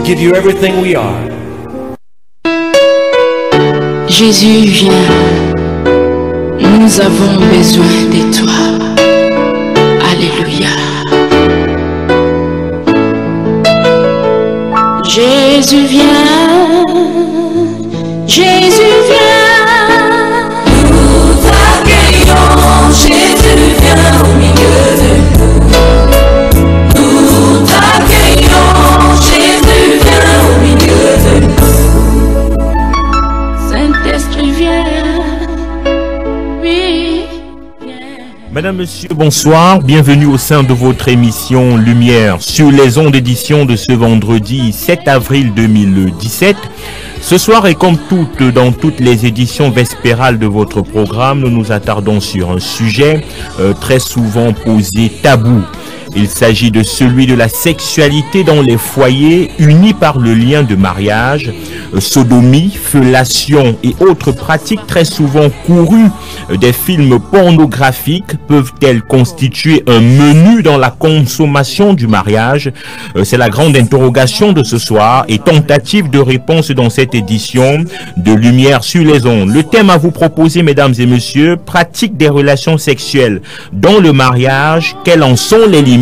give you everything we are. Jésus, viens, nous avons besoin de toi. Alléluia. Jésus, viens, Jésus, viens. Nous t'accueillons, Jésus, viens au milieu de nous. Nous t'accueillons, Jésus, viens au milieu de nous. Saint-Esprit, viens. Oui, viens. Madame, Monsieur, bonsoir. Bienvenue au sein de votre émission Lumière sur les ondes d'édition de ce vendredi 7 avril 2017. Ce soir, et comme dans toutes les éditions vespérales de votre programme, nous nous attardons sur un sujet très souvent posé tabou. Il s'agit de celui de la sexualité dans les foyers unis par le lien de mariage, sodomie, fellation et autres pratiques très souvent courues des films pornographiques peuvent-elles constituer un menu dans la consommation du mariage? C'est la grande interrogation de ce soir et tentative de réponse dans cette édition de Lumière sur les ondes. Le thème à vous proposer, mesdames et messieurs, pratique des relations sexuelles dans le mariage, quelles en sont les limites?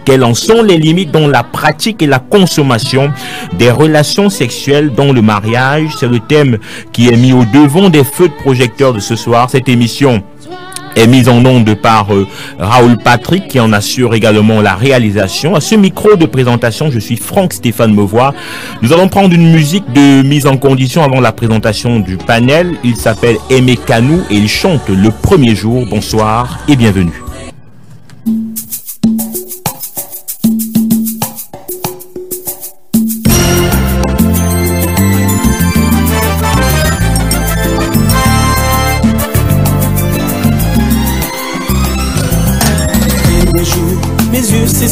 Quelles en sont les limites dans la pratique et la consommation des relations sexuelles dans le mariage? C'est le thème qui est mis au devant des feux de projecteurs de ce soir. Cette émission est mise en onde par Raoul Patrick qui en assure également la réalisation. À ce micro de présentation, je suis Franck Stéphane Meuvois. Nous allons prendre une musique de mise en condition avant la présentation du panel. Il s'appelle Aimé Canou et il chante Le Premier Jour. Bonsoir et bienvenue.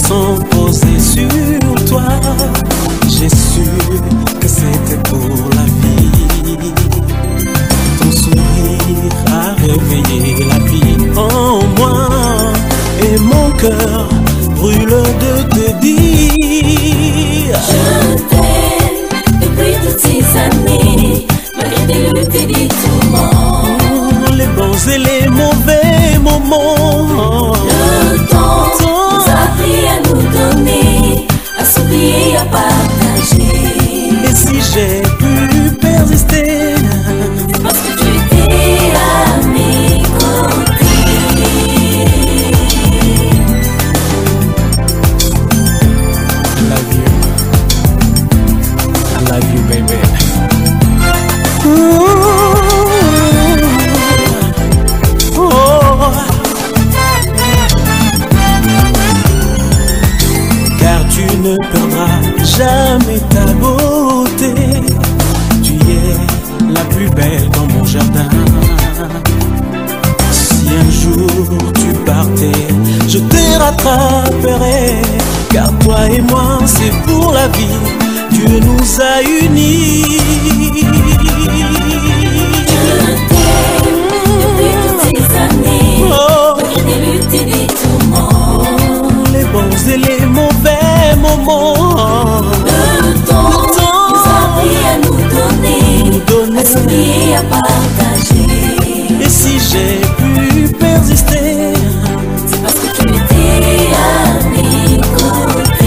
Sont posés sur toi. J'ai su que c'était pour la vie. Ton sourire a réveillé la vie en moi et mon cœur brûle de te dire je t'aime depuis toutes ces années, malgré des luttes et des tourments, les bons et les mauvais moments. Le temps nous a appris à nous donner, à s'oublier, à partager. Et si j'ai pu persister, c'est parce que tu étais à mes côtés. I love you, baby. Car tu ne perdras jamais ta beauté. Tu es la plus belle dans mon jardin. Si un jour tu partais, je te rattraperai. Car toi et moi c'est pour la vie, Dieu nous a unis. Je t'aime depuis toutes ces années, malgré des luttes et des tourments, les bons et les mauvais moments. Le temps nous a appris à nous donner, à s'oublier, à partager. Et si j'ai pu persister, c'est parce que tu étais à mes côtés.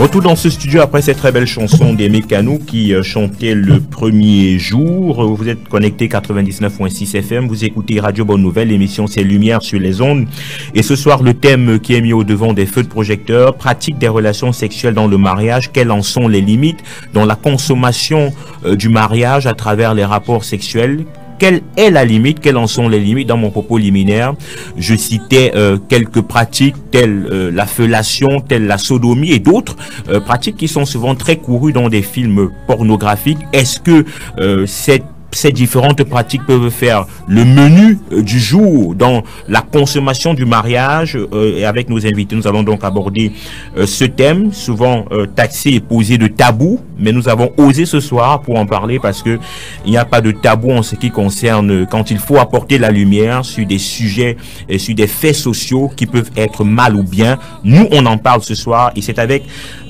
Retour dans ce studio après cette très belle chanson des Mécanos qui chantait le premier jour. Vous êtes connecté 99.6 FM, vous écoutez Radio Bonne Nouvelle, l'émission c'est Lumière sur les ondes. Et ce soir, le thème qui est mis au devant des feux de projecteur, pratique des relations sexuelles dans le mariage, quelles en sont les limites dans la consommation du mariage à travers les rapports sexuels. Quelle est la limite? Quelles en sont les limites? Dans mon propos liminaire, je citais quelques pratiques telles la fellation, telles la sodomie et d'autres pratiques qui sont souvent très courues dans des films pornographiques. Est-ce que ces différentes pratiques peuvent faire le menu du jour dans la consommation du mariage? Et avec nos invités, nous allons donc aborder ce thème, souvent taxé et posé de tabou, mais nous avons osé ce soir pour en parler parce que il n'y a pas de tabou en ce qui concerne quand il faut apporter la lumière sur des sujets et sur des faits sociaux qui peuvent être mal ou bien. Nous, on en parle ce soir et c'est avec,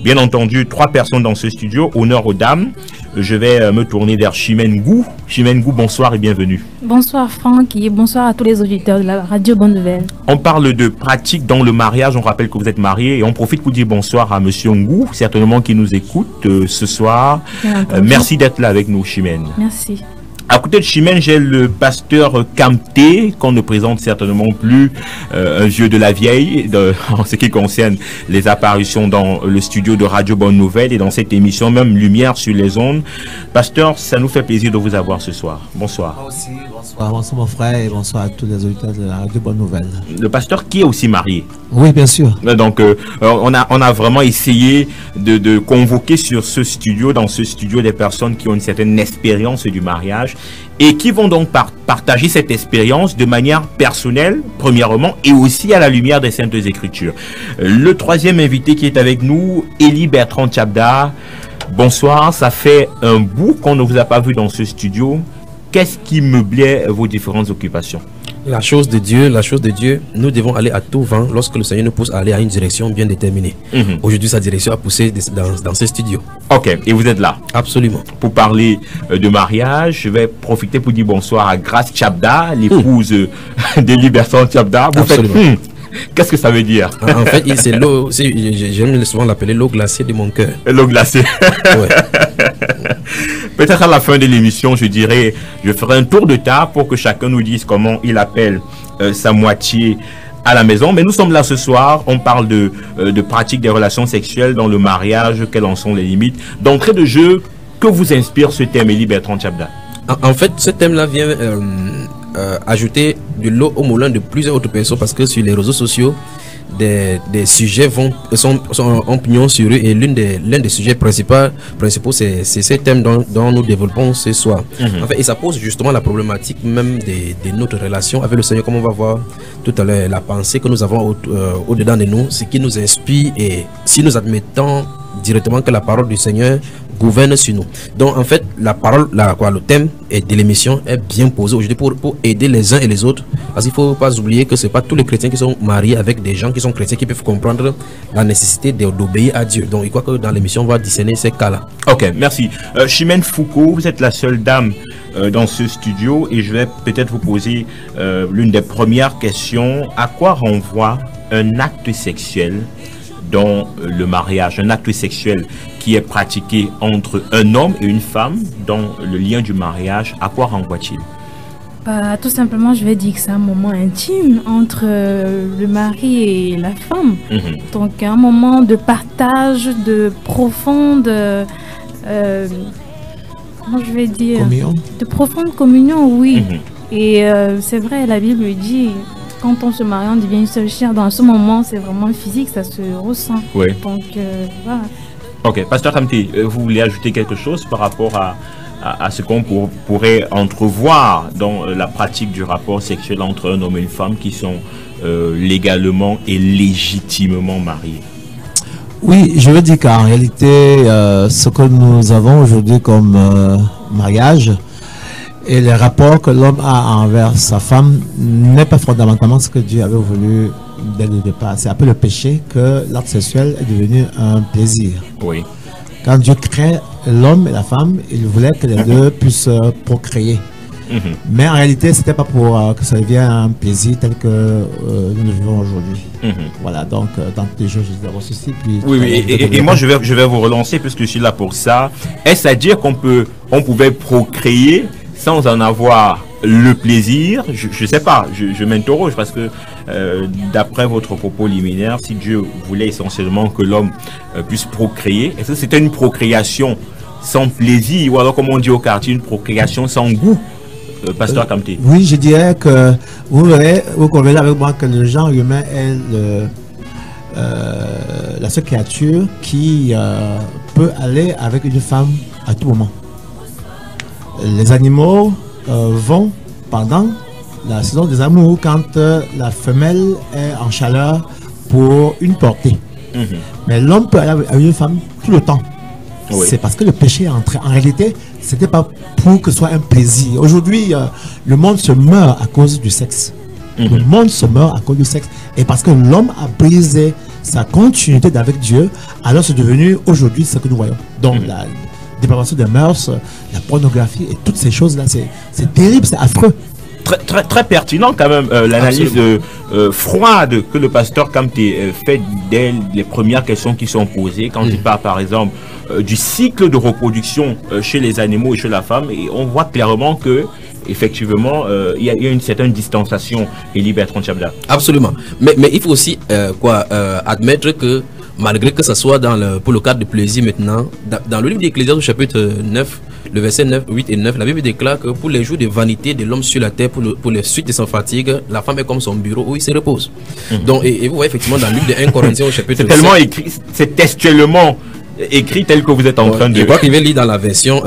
bien entendu, 3 personnes dans ce studio. Honneur aux dames. Je vais me tourner vers Chimène Gou. Chimène Gou, bonsoir et bienvenue. Bonsoir Franck et bonsoir à tous les auditeurs de la Radio Bonne Nouvelle. On parle de pratiques dans le mariage, on rappelle que vous êtes marié et on profite pour dire bonsoir à Monsieur Ngou, certainement qui nous écoute ce soir. Merci d'être là avec nous, Chimène. Merci. À côté de Chimène, j'ai le pasteur Kamté, qu'on ne présente certainement plus, un vieux de la vieille, en ce qui concerne les apparitions dans le studio de Radio Bonne Nouvelle et dans cette émission, même Lumière sur les ondes. Pasteur, ça nous fait plaisir de vous avoir ce soir. Bonsoir. Moi aussi, bonsoir. Bonsoir mon frère et bonsoir à tous les auditeurs de la Radio Bonne Nouvelle. Le pasteur qui est aussi marié. Oui, bien sûr. Donc, on a vraiment essayé de convoquer sur ce studio, dans ce studio, des personnes qui ont une certaine expérience du mariage et qui vont donc partager cette expérience de manière personnelle, premièrement, et aussi à la lumière des Saintes Écritures. Le troisième invité qui est avec nous, Élie Bertrand Tchabda. Bonsoir, ça fait un bout qu'on ne vous a pas vu dans ce studio. Qu'est-ce qui meublait vos différentes occupations? La chose de Dieu, nous devons aller à tout vent lorsque le Seigneur nous pousse à aller à une direction bien déterminée. Aujourd'hui, sa direction a poussé dans ce studio. Ok, et vous êtes là? Absolument. Pour parler de mariage, je vais profiter pour dire bonsoir à Grace Tchabda, l'épouse d'Élie Bertrand Tchabda. Vous faites qu'est-ce que ça veut dire? En fait, c'est l'eau, j'aime souvent l'appeler l'eau glacée de mon cœur. L'eau glacée. Ouais. Peut-être à la fin de l'émission, je ferai un tour de table pour que chacun nous dise comment il appelle sa moitié à la maison. Mais nous sommes là ce soir, on parle de pratique des relations sexuelles dans le mariage, quelles en sont les limites. D'entrée de jeu, que vous inspire ce thème, Élie Bertrand Tchabda? En fait, ce thème-là vient ajouter de l'eau au moulin de plusieurs autres personnes parce que sur les réseaux sociaux, des sujets ont pignon sur eux et l'un des sujets principaux c'est ce thème dont nous développons ce soir. En fait, et ça pose justement la problématique même de notre relation avec le Seigneur, comme on va voir tout à l'heure, la pensée que nous avons au-dedans de nous, ce qui nous inspire et si nous admettons directement que la parole du Seigneur gouverne sur nous. Donc en fait, le thème de l'émission est bien posé aujourd'hui pour aider les uns et les autres. Parce qu'il ne faut pas oublier que ce n'est pas tous les chrétiens qui sont mariés avec des gens qui sont chrétiens qui peuvent comprendre la nécessité d'obéir à Dieu. Donc il croit que dans l'émission, on va discerner ces cas-là. Ok, merci. Chimène Foucault, vous êtes la seule dame dans ce studio et je vais peut-être vous poser l'une des premières questions. À quoi renvoie un acte sexuel dans le mariage, un acte sexuel qui est pratiqué entre un homme et une femme dans le lien du mariage, à quoi renvoie-t-il? Tout simplement, je vais dire que c'est un moment intime entre le mari et la femme. Donc un moment de partage, de profonde comment je vais dire, communion. De profonde communion, oui. Et c'est vrai, la Bible dit, quand on se marie, on devient une seule chair. Dans ce moment, c'est vraiment physique, ça se ressent. Oui. Donc, voilà. Ok, Pasteur Kamté, vous voulez ajouter quelque chose par rapport à ce qu'on pourrait entrevoir dans la pratique du rapport sexuel entre un homme et une femme qui sont légalement et légitimement mariés? Oui, je veux dire qu'en réalité, ce que nous avons aujourd'hui comme mariage, et les rapports que l'homme a envers sa femme n'est pas fondamentalement ce que Dieu avait voulu dès le départ. C'est un peu le péché que l'acte sexuel est devenu un plaisir. Oui. Quand Dieu crée l'homme et la femme, il voulait que les deux puissent procréer. Mais en réalité, c'était pas pour que ça devienne un plaisir tel que nous le vivons aujourd'hui. Voilà, donc dans tous les jours, je dis d'abord ceci. Puis, Oui, et moi je vais vous relancer puisque je suis là pour ça. Est-ce à dire qu'on pouvait procréer sans en avoir le plaisir? Je sais pas, je m'interroge parce que d'après votre propos liminaire, si Dieu voulait essentiellement que l'homme puisse procréer, est-ce que c'était une procréation sans plaisir, ou alors comme on dit au quartier, une procréation sans goût, Pasteur Kamté? Oui, je dirais que vous convenez avec moi que le genre humain est la seule créature qui peut aller avec une femme à tout moment. Les animaux vont pendant la saison des amours quand la femelle est en chaleur pour une portée. Mais l'homme peut aller avec une femme tout le temps. Oui. C'est parce que le péché est entré. En réalité, c'était pas pour que ce soit un plaisir. Aujourd'hui, le monde se meurt à cause du sexe. Le monde se meurt à cause du sexe. Et parce que l'homme a brisé sa continuité d'avec Dieu, alors c'est devenu aujourd'hui ce que nous voyons. Donc la dépravation des mœurs, la pornographie et toutes ces choses-là, c'est terrible, c'est affreux. Très pertinent quand même l'analyse froide que le pasteur Kamté fait dès les premières questions qui sont posées quand il parle par exemple du cycle de reproduction chez les animaux et chez la femme, et on voit clairement que effectivement il y a une certaine distanciation. Élie Bertrand Tchabda. Absolument, mais il faut aussi admettre que malgré que ce soit pour le cadre de plaisir maintenant, dans le livre d'Ecclésiaste au chapitre 9, le verset 9, 8 et 9, la Bible déclare que pour les jours de vanité de l'homme sur la terre, pour les suites de son fatigue, la femme est comme son bureau où il se repose. Donc, et vous voyez effectivement dans le livre de 1 Corinthiens au chapitre 7. C'est tellement écrit, c'est textuellement écrit tel que vous êtes en train de... Je crois qu'il va lire dans la version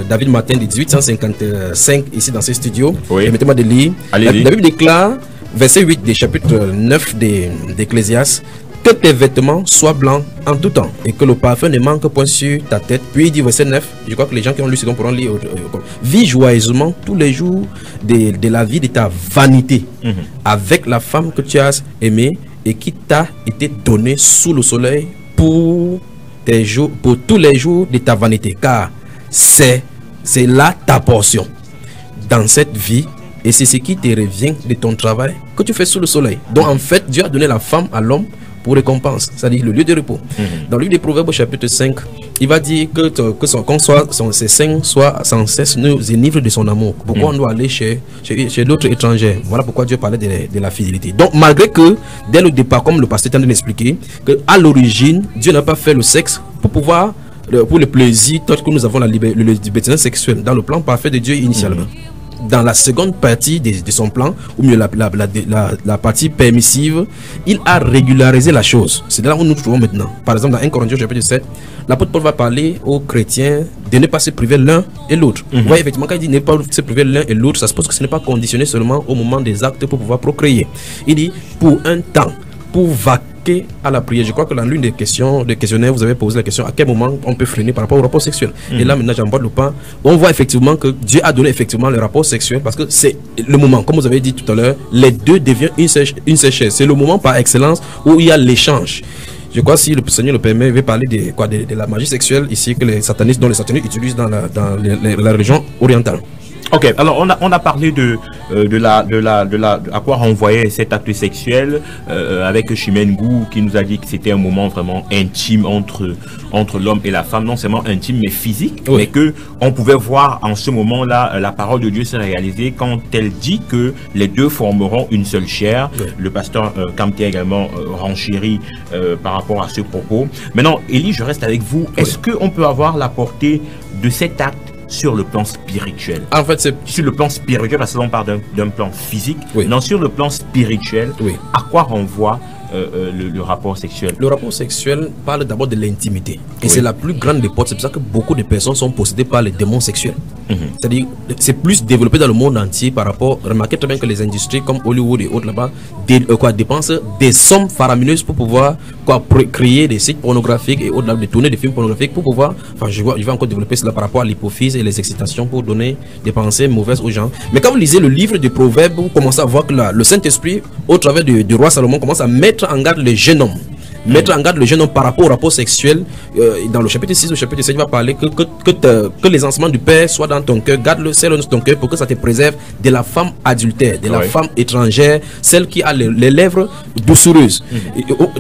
David Martin de 1855 ici dans ses studios. Oui. Permettez-moi de lire. La Bible déclare, verset 8 du chapitre 9 d'Ecclésiaste, que tes vêtements soient blancs en tout temps et que le parfum ne manque point sur ta tête. Puis il dit verset 9, je crois que les gens qui ont lu ce qu'on pourront lire, vis joyeusement tous les jours de la vie de ta vanité avec la femme que tu as aimée et qui t'a été donnée sous le soleil pour tous les jours de ta vanité, car c'est là ta portion dans cette vie. Et c'est ce qui te revient de ton travail que tu fais sous le soleil. Donc en fait, Dieu a donné la femme à l'homme pour récompense, c'est-à-dire le lieu de repos. Dans le livre des Proverbes au chapitre 5, il va dire que ses seins soient sans cesse nous enivrent de son amour. Pourquoi on doit aller chez l'autre étranger? Voilà pourquoi Dieu parlait de la fidélité. Donc malgré que dès le départ, comme le pasteur tient de l'expliquer, qu'à l'origine, Dieu n'a pas fait le sexe pour le plaisir, tant que nous avons le libertinage sexuel dans le plan parfait de Dieu initialement. Dans la seconde partie de son plan, ou mieux la partie permissive, il a régularisé la chose. C'est là où nous nous trouvons maintenant. Par exemple, dans 1 Corinthiens chapitre 7, l'apôtre Paul va parler aux chrétiens de ne pas se priver l'un et l'autre. Vous voyez, effectivement, quand il dit ne pas se priver l'un et l'autre, ça suppose que ce n'est pas conditionné seulement au moment des actes pour pouvoir procréer. Il dit pour un temps, pour vaquer à la prière. Je crois que dans l'une des questionnaires, vous avez posé la question à quel moment on peut freiner par rapport au rapport sexuel. Et là, maintenant, j'emboîte le pas. On voit effectivement que Dieu a donné effectivement le rapport sexuel parce que c'est le moment, comme vous avez dit tout à l'heure, les deux deviennent une sécheresse. C'est le moment par excellence où il y a l'échange. Je crois, si le Seigneur le permet, il va parler de la magie sexuelle ici que les satanistes utilisent dans la région orientale. Ok, alors on a parlé à quoi renvoyait cet acte sexuel avec Chimène Gou qui nous a dit que c'était un moment vraiment intime entre l'homme et la femme, non seulement intime mais physique, mais que on pouvait voir en ce moment-là la parole de Dieu se réaliser quand elle dit que les deux formeront une seule chair. Le pasteur Kamté également renchérit par rapport à ce propos. Maintenant, Élie, je reste avec vous. Est-ce qu'on peut avoir la portée de cet acte sur le plan spirituel? En fait, c'est sur le plan spirituel, parce que l'on parle d'un plan physique. Non, sur le plan spirituel, à quoi renvoie le rapport sexuel? Le rapport sexuel parle d'abord de l'intimité. Et c'est la plus grande des portes. C'est pour ça que beaucoup de personnes sont possédées par les démons sexuels. C'est-à-dire, c'est plus développé dans le monde entier par rapport. Remarquez très bien que les industries comme Hollywood et autres là-bas dépensent des sommes faramineuses pour pouvoir créer des sites pornographiques et autres, de tourner des films pornographiques pour pouvoir. Enfin, je vais encore développer cela par rapport à l'hypophyse et les excitations pour donner des pensées mauvaises aux gens. Mais quand vous lisez le livre de Proverbes, vous commencez à voir que le Saint-Esprit, au travers du roi Salomon, commence à mettre en garde les jeunes hommes mettre en garde le jeune homme par rapport au rapport sexuel. Dans le chapitre 6, au chapitre 7, il va parler que les enseignements du Père soient dans ton cœur, garde-le, serre-le dans ton cœur pour que ça te préserve de la femme adultère, de la femme étrangère, celle qui a les lèvres doucereuses.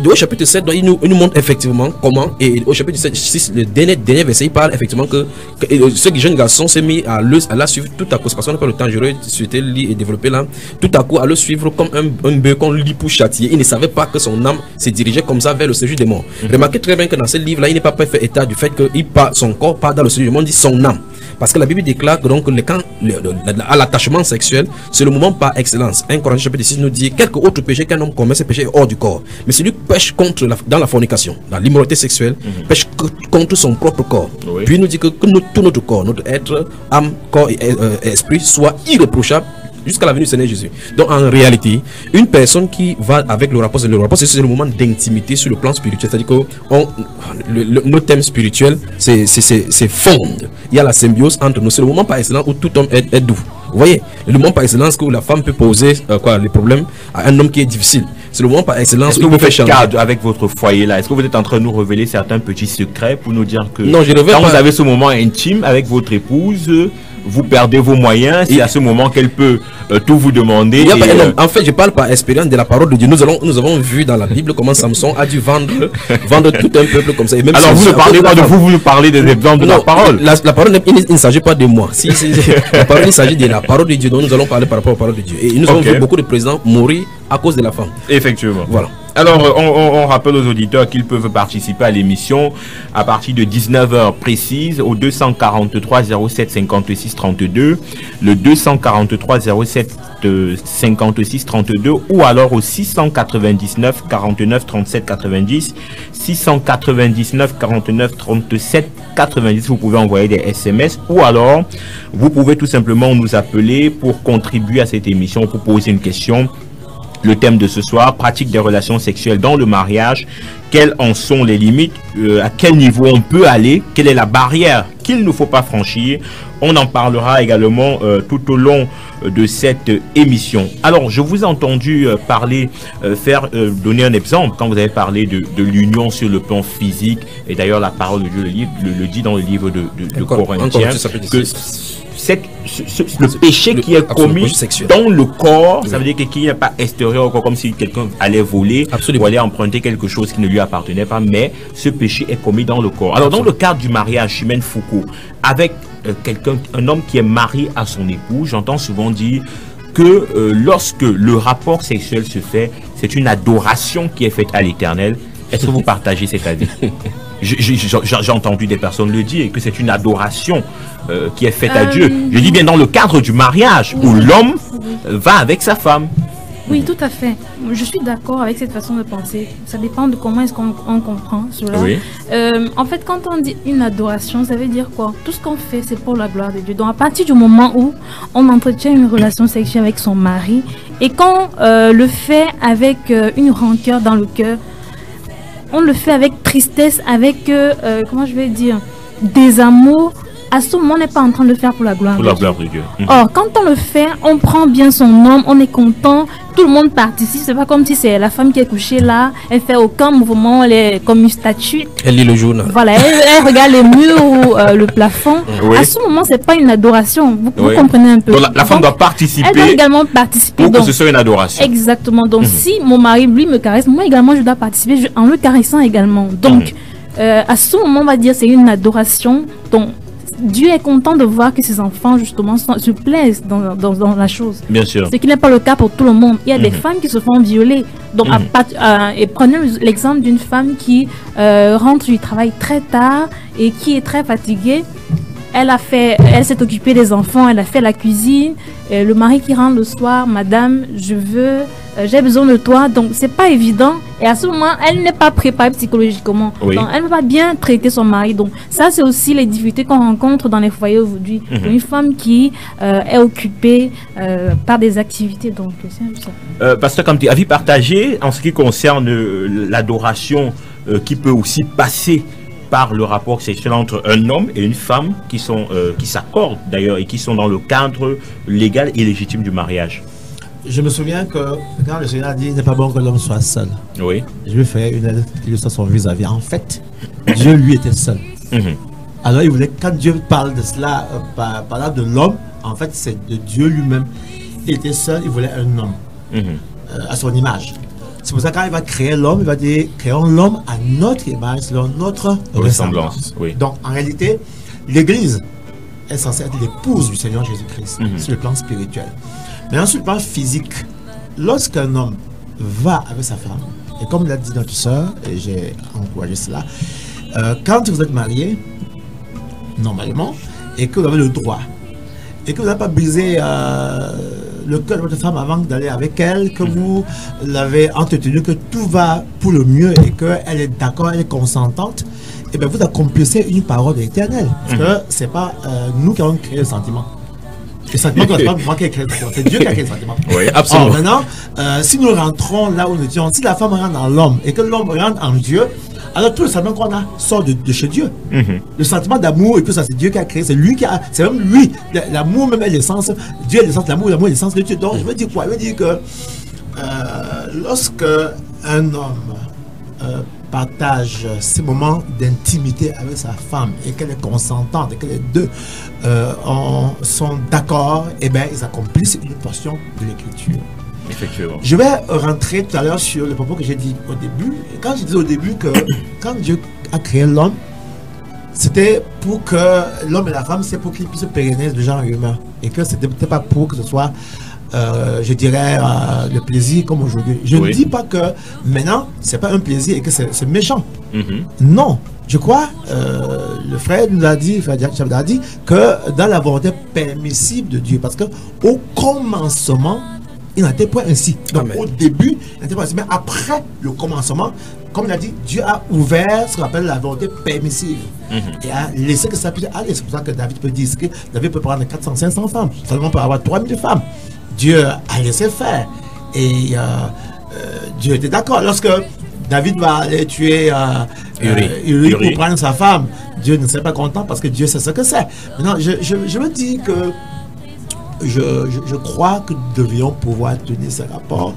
Au chapitre 7, il nous montre effectivement comment, et au chapitre 6, le dernier verset, il parle effectivement que ce jeune garçon s'est mis à la suivre tout à coup, parce qu'on n'a pas le temps, j'aurais souhaité lire et développer là, tout à coup à le suivre comme un bœuf qu'on lit pour châtier. Il ne savait pas que son âme se dirigeait comme ça vers le séjour des morts. Remarquez très bien que dans ce livre là, il n'est pas fait état du fait que son corps part dans le séjour des morts, on dit son âme. Parce que la Bible déclare que donc à l'attachement sexuel, c'est le moment par excellence. 1 Corinthiens chapitre 6 nous dit quelque autre péché qu'un homme commet, c'est péché hors du corps. Mais celui qui pêche dans la fornication, dans l'immoralité sexuelle, pêche contre son propre corps. Puis il nous dit que tout notre corps, notre être, âme, corps et esprit soit irréprochable jusqu'à la venue du Seigneur Jésus. Donc en réalité, une personne qui va avec le rapport, c'est le moment d'intimité sur le plan spirituel. C'est-à-dire que nos thèmes spirituels, c'est fondre. Il y a la symbiose entre nous. C'est le moment par excellence où tout homme est doux. Vous voyez, le moment par excellence où la femme peut poser les problèmes à un homme qui est difficile. C'est le moment par excellence où vous faites cadre avec votre foyer là. Est-ce que vous êtes en train de nous révéler certains petits secrets pour nous dire que non, quand vous avez ce moment intime avec votre épouse, vous perdez vos moyens, c'est à ce moment qu'elle peut tout vous demander. En fait, je parle par expérience de la parole de Dieu. Nous avons vu dans la Bible comment Samson a dû vendre tout un peuple comme ça. Et même alors vous ne parlez pas de vous nous parlez des exemples de la parole. La parole, il ne s'agit pas de moi. La parole, il s'agit de la parole de Dieu dont nous allons parler par rapport à la parole de Dieu. Et nous avons vu beaucoup de présidents mourir à cause de la femme. Effectivement. Voilà. Alors, on rappelle aux auditeurs qu'ils peuvent participer à l'émission à partir de 19h précise au 243 07 56 32, le 243 07 56 32 ou alors au 699 49 37 90, 699 49 37 90. Vous pouvez envoyer des SMS ou alors vous pouvez tout simplement nous appeler pour contribuer à cette émission, pour poser une question. Le thème de ce soir, pratique des relations sexuelles dans le mariage. Quelles en sont les limites? À quel niveau on peut aller? Quelle est la barrière qu'il ne faut pas franchir? On en parlera également tout au long de cette émission. Alors, je vous ai entendu donner un exemple quand vous avez parlé de l'union sur le plan physique. Et d'ailleurs, la parole de Dieu le dit dans le livre de Corinthiens. Le péché qui est commis dans le corps, ça veut dire qu'il n'est pas extérieur, comme si quelqu'un allait voler ou allait emprunter quelque chose qui ne lui appartenait pas, mais ce péché est commis dans le corps. Alors dans le cadre du mariage, Chimène Foucault, avec un homme qui est marié à son épouse, j'entends souvent dire que lorsque le rapport sexuel se fait, c'est une adoration qui est faite à l'Éternel. Est-ce que vous partagez cet avis? J'ai entendu des personnes le dire, que c'est une adoration qui est faite à Dieu. Je dis bien dans le cadre du mariage, où l'homme va avec sa femme. Oui, tout à fait. Je suis d'accord avec cette façon de penser. Ça dépend de comment est-ce qu'on comprend cela. Oui. En fait, quand on dit une adoration, ça veut dire quoi? Tout ce qu'on fait, c'est pour la gloire de Dieu. Donc, à partir du moment où on entretient une relation sexuelle avec son mari, et qu'on le fait avec une rancœur dans le cœur, on le fait avec tristesse, avec, comment je vais dire, désamour. À ce moment, on n'est pas en train de le faire pour la gloire de Dieu. Or, quand on le fait, on prend bien son homme, on est content, tout le monde participe. C'est pas comme si c'est la femme qui est couchée là, elle fait aucun mouvement, elle est comme une statue. Elle lit le journal. Voilà, elle regarde les murs ou le plafond. Oui. À ce moment, c'est pas une adoration. Vous comprenez un peu. Donc, la femme doit participer. Elle doit également participer. Pour que ce soit une adoration. Exactement. Donc, si mon mari, lui, me caresse, moi également, je dois participer en le caressant également. Donc, à ce moment, on va dire c'est une adoration. Donc, Dieu est content de voir que ses enfants, justement, se plaisent dans la chose. Bien sûr. Ce qui n'est pas le cas pour tout le monde. Il y a des femmes qui se font violer. Donc, et prenez l'exemple d'une femme qui rentre du travail très tard et qui est très fatiguée. Elle s'est occupée des enfants, elle a fait la cuisine. Le mari qui rentre le soir, madame, j'ai besoin de toi. Donc, c'est pas évident. Et à ce moment, elle n'est pas préparée psychologiquement. Oui. Donc, elle ne va pas bien traiter son mari. Donc, ça, c'est aussi les difficultés qu'on rencontre dans les foyers aujourd'hui. Une femme qui est occupée par des activités. Donc, c'est un peu ça. Pasteur Kamti, avis partagé en ce qui concerne l'adoration qui peut aussi passer par le rapport sexuel entre un homme et une femme qui s'accordent d'ailleurs et qui sont dans le cadre légal et légitime du mariage. je me souviens que quand le Seigneur a dit, il n'est pas bon que l'homme soit seul. Oui. Je lui fais une lettre qui illustre son vis-à-vis. En fait, Dieu lui était seul. Alors il voulait, quand Dieu parle de cela, parlant de l'homme, en fait c'est de Dieu lui-même. Il était seul, il voulait un homme à son image. C'est pour ça que quand il va créer l'homme, il va dire, créons l'homme à notre image, selon notre ressemblance. Oui. Donc en réalité, l'Église est censée être l'épouse du Seigneur Jésus-Christ sur le plan spirituel. Mais ensuite, sur le plan physique, lorsqu'un homme va avec sa femme, et comme l'a dit notre soeur, et j'ai encouragé cela, quand vous êtes marié, normalement, et que vous avez le droit, et que vous n'avez pas brisé le cœur de votre femme avant d'aller avec elle, que vous l'avez entretenu, que tout va pour le mieux et qu'elle est d'accord, elle est consentante, et bien vous accomplissez une parole de l'Éternel. Parce que ce n'est pas nous qui avons créé le sentiment. Le sentiment, c'est pas moi qui ai créé le sentiment, c'est Dieu qui a créé le sentiment. Oui, absolument. Alors maintenant, si nous rentrons là où nous étions, si la femme rentre dans l'homme et que l'homme rentre en Dieu, alors tout le sentiment qu'on a sort de chez Dieu. Le sentiment d'amour et tout ça, c'est Dieu qui a créé, c'est lui qui a, c'est même lui. L'amour même est l'essence, Dieu est l'essence de l'amour, l'amour est l'essence de Dieu. Donc je veux dire quoi? Je veux dire que lorsque un homme partage ces moments d'intimité avec sa femme et qu'elle est consentante et que les deux sont d'accord, et bien ils accomplissent une portion de l'écriture. Effectivement. Je vais rentrer tout à l'heure sur le propos que j'ai dit au début. Quand je disais au début que quand Dieu a créé l'homme, c'était pour que l'homme et la femme, c'est pour qu'ils puissent pérenniser le genre humain. Et que ce n'était pas pour que ce soit, je dirais, le plaisir comme aujourd'hui. Je ne dis pas que maintenant, ce n'est pas un plaisir et que c'est méchant. Non. Je crois, le frère nous a dit, frère Jacques a dit, que dans la volonté permissible de Dieu, parce qu'au commencement, il n'était pas ainsi. Donc au début, il n'était pas ainsi. Mais après le commencement, comme il a dit, Dieu a ouvert ce qu'on appelle la volonté permissive. Et a laissé que ça puisse aller. C'est pour ça que David peut dire que David peut prendre 400, 500 femmes. Seulement peut avoir 3000 femmes. Dieu a laissé faire. Et Dieu était d'accord. Lorsque David va aller tuer Uri pour prendre sa femme, Dieu ne serait pas content parce que Dieu sait ce que c'est. Maintenant, je me dis que je crois que nous devions pouvoir tenir ce rapport.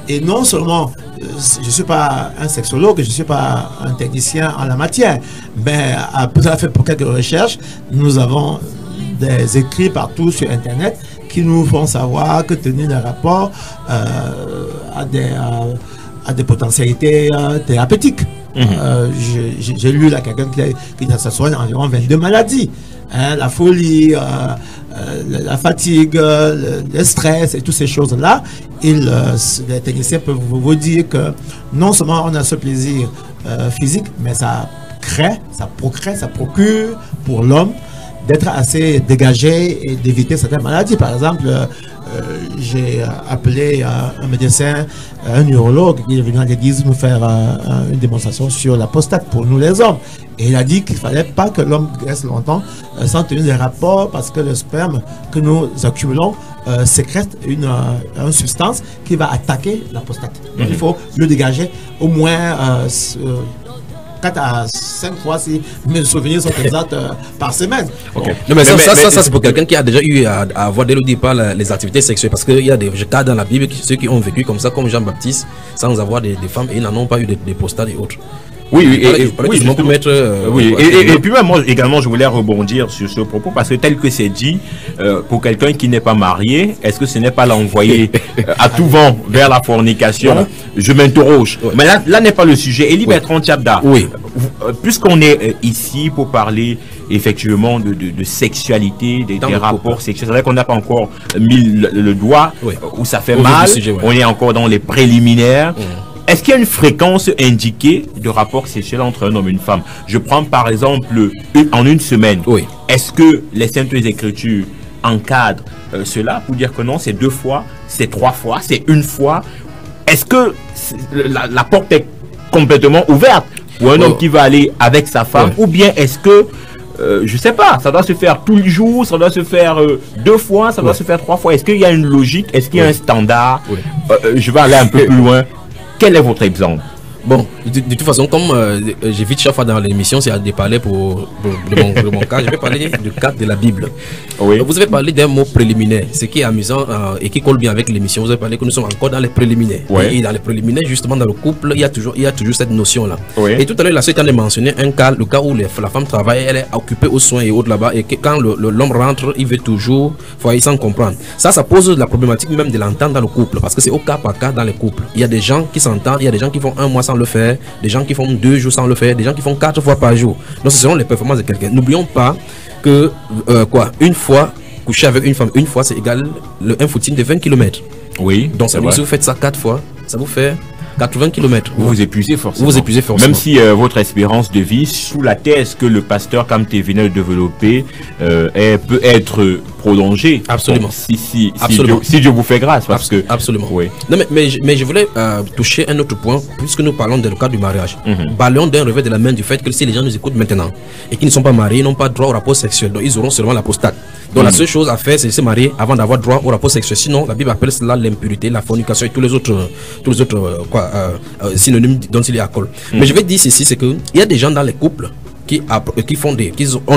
Et non seulement, je ne suis pas un sexologue, je ne suis pas un technicien en la matière, mais après avoir fait pour quelques recherches, nous avons des écrits partout sur Internet qui nous font savoir que tenir le rapport a des potentialités thérapeutiques. J'ai lu là quelqu'un qui ça soigne environ 22 maladies. La folie, la fatigue, le stress et toutes ces choses-là. Les techniciens peuvent vous dire que non seulement on a ce plaisir physique, mais ça crée, ça procure pour l'homme d'être assez dégagé et d'éviter certaines maladies. Par exemple, j'ai appelé un médecin, un neurologue qui est venu à l'église nous faire une démonstration sur la prostate pour nous les hommes. Et il a dit qu'il ne fallait pas que l'homme reste longtemps sans tenir des rapports parce que le sperme que nous accumulons sécrète une substance qui va attaquer la prostate. Donc il faut le dégager au moins 4 à 5 fois si mes souvenirs sont exacts par semaine. Okay. Non, mais ça c'est pour quelqu'un qui a déjà eu à avoir dès le départ les activités sexuelles, parce qu'il y a des cas dans la Bible, ceux qui ont vécu comme ça, comme Jean-Baptiste, sans avoir des femmes, et ils n'en ont pas eu des prostates et autres. Oui, et puis même moi également je voulais rebondir sur ce propos parce que tel que c'est dit, pour quelqu'un qui n'est pas marié, est-ce que ce n'est pas l'envoyer à tout vent vers la fornication? Voilà. Je m'interroge. Mais là n'est pas le sujet. Élie Bertrand Tchabda, puisqu'on est ici pour parler effectivement de sexualité, des rapports sexuels, c'est vrai qu'on n'a pas encore mis le doigt où ça fait mal, on est encore dans les préliminaires. Est-ce qu'il y a une fréquence indiquée de rapport sexuel entre un homme et une femme? Je prends par exemple en une semaine. Est-ce que les Saintes Écritures encadrent cela pour dire que non, c'est 2 fois, c'est 3 fois, c'est 1 fois? Est-ce que la porte est complètement ouverte pour un homme qui va aller avec sa femme? Ou bien est-ce que, je sais pas, ça doit se faire tous les jours, ça doit se faire 2 fois, ça doit se faire 3 fois? Est-ce qu'il y a une logique? Est-ce qu'il y a un standard? Je vais aller un peu plus loin. Quel est votre exemple? Bon, de toute façon, comme j'évite chaque fois dans l'émission, c'est de parler de mon cas, je vais parler du cadre de la Bible. Oui. Vous avez parlé d'un mot préliminaire, ce qui est amusant et qui colle bien avec l'émission. Vous avez parlé que nous sommes encore dans les préliminaires. Oui. Et dans les préliminaires, justement, dans le couple, il y a toujours cette notion-là. Oui. Et tout à l'heure, la sœur a mentionné le cas où la femme travaille, elle est occupée aux soins et autres là-bas, et que quand l'homme rentre, il veut toujours foyer sans comprendre. Ça pose la problématique même de l'entente dans le couple, parce que c'est au cas par cas dans les couples. Il y a des gens qui s'entendent, il y a des gens qui font un mois sans le faire, des gens qui font 2 jours sans le faire, des gens qui font 4 fois par jour. Donc ce seront les performances de quelqu'un. N'oublions pas que une fois coucher avec une femme, une fois c'est égal un footing de 20 km. Oui. Donc ça veut dire si vous faites ça 4 fois, ça vous fait 80 km. Vous vous épuisez forcément. Vous vous épuisez forcément. Même si votre espérance de vie, sous la thèse que le pasteur Kamte venait de développer, peut être prolongée. Absolument. Bon, Absolument. Si Dieu vous fait grâce. Parce que, absolument. Oui. Non, mais je voulais toucher un autre point, puisque nous parlons dans le cadre du mariage. Balayons d'un revers de la main du fait que si les gens nous écoutent maintenant et qui ne sont pas mariés, ils n'ont pas droit au rapport sexuel. Donc ils auront seulement l'apostate. Donc la seule chose à faire, c'est se marier avant d'avoir droit au rapport sexuel. Sinon, la Bible appelle cela l'impurité, la fornication et tous les autres synonymes dont il y a alcool. Mais je vais dire ceci, c'est que il y a des gens dans les couples qui ont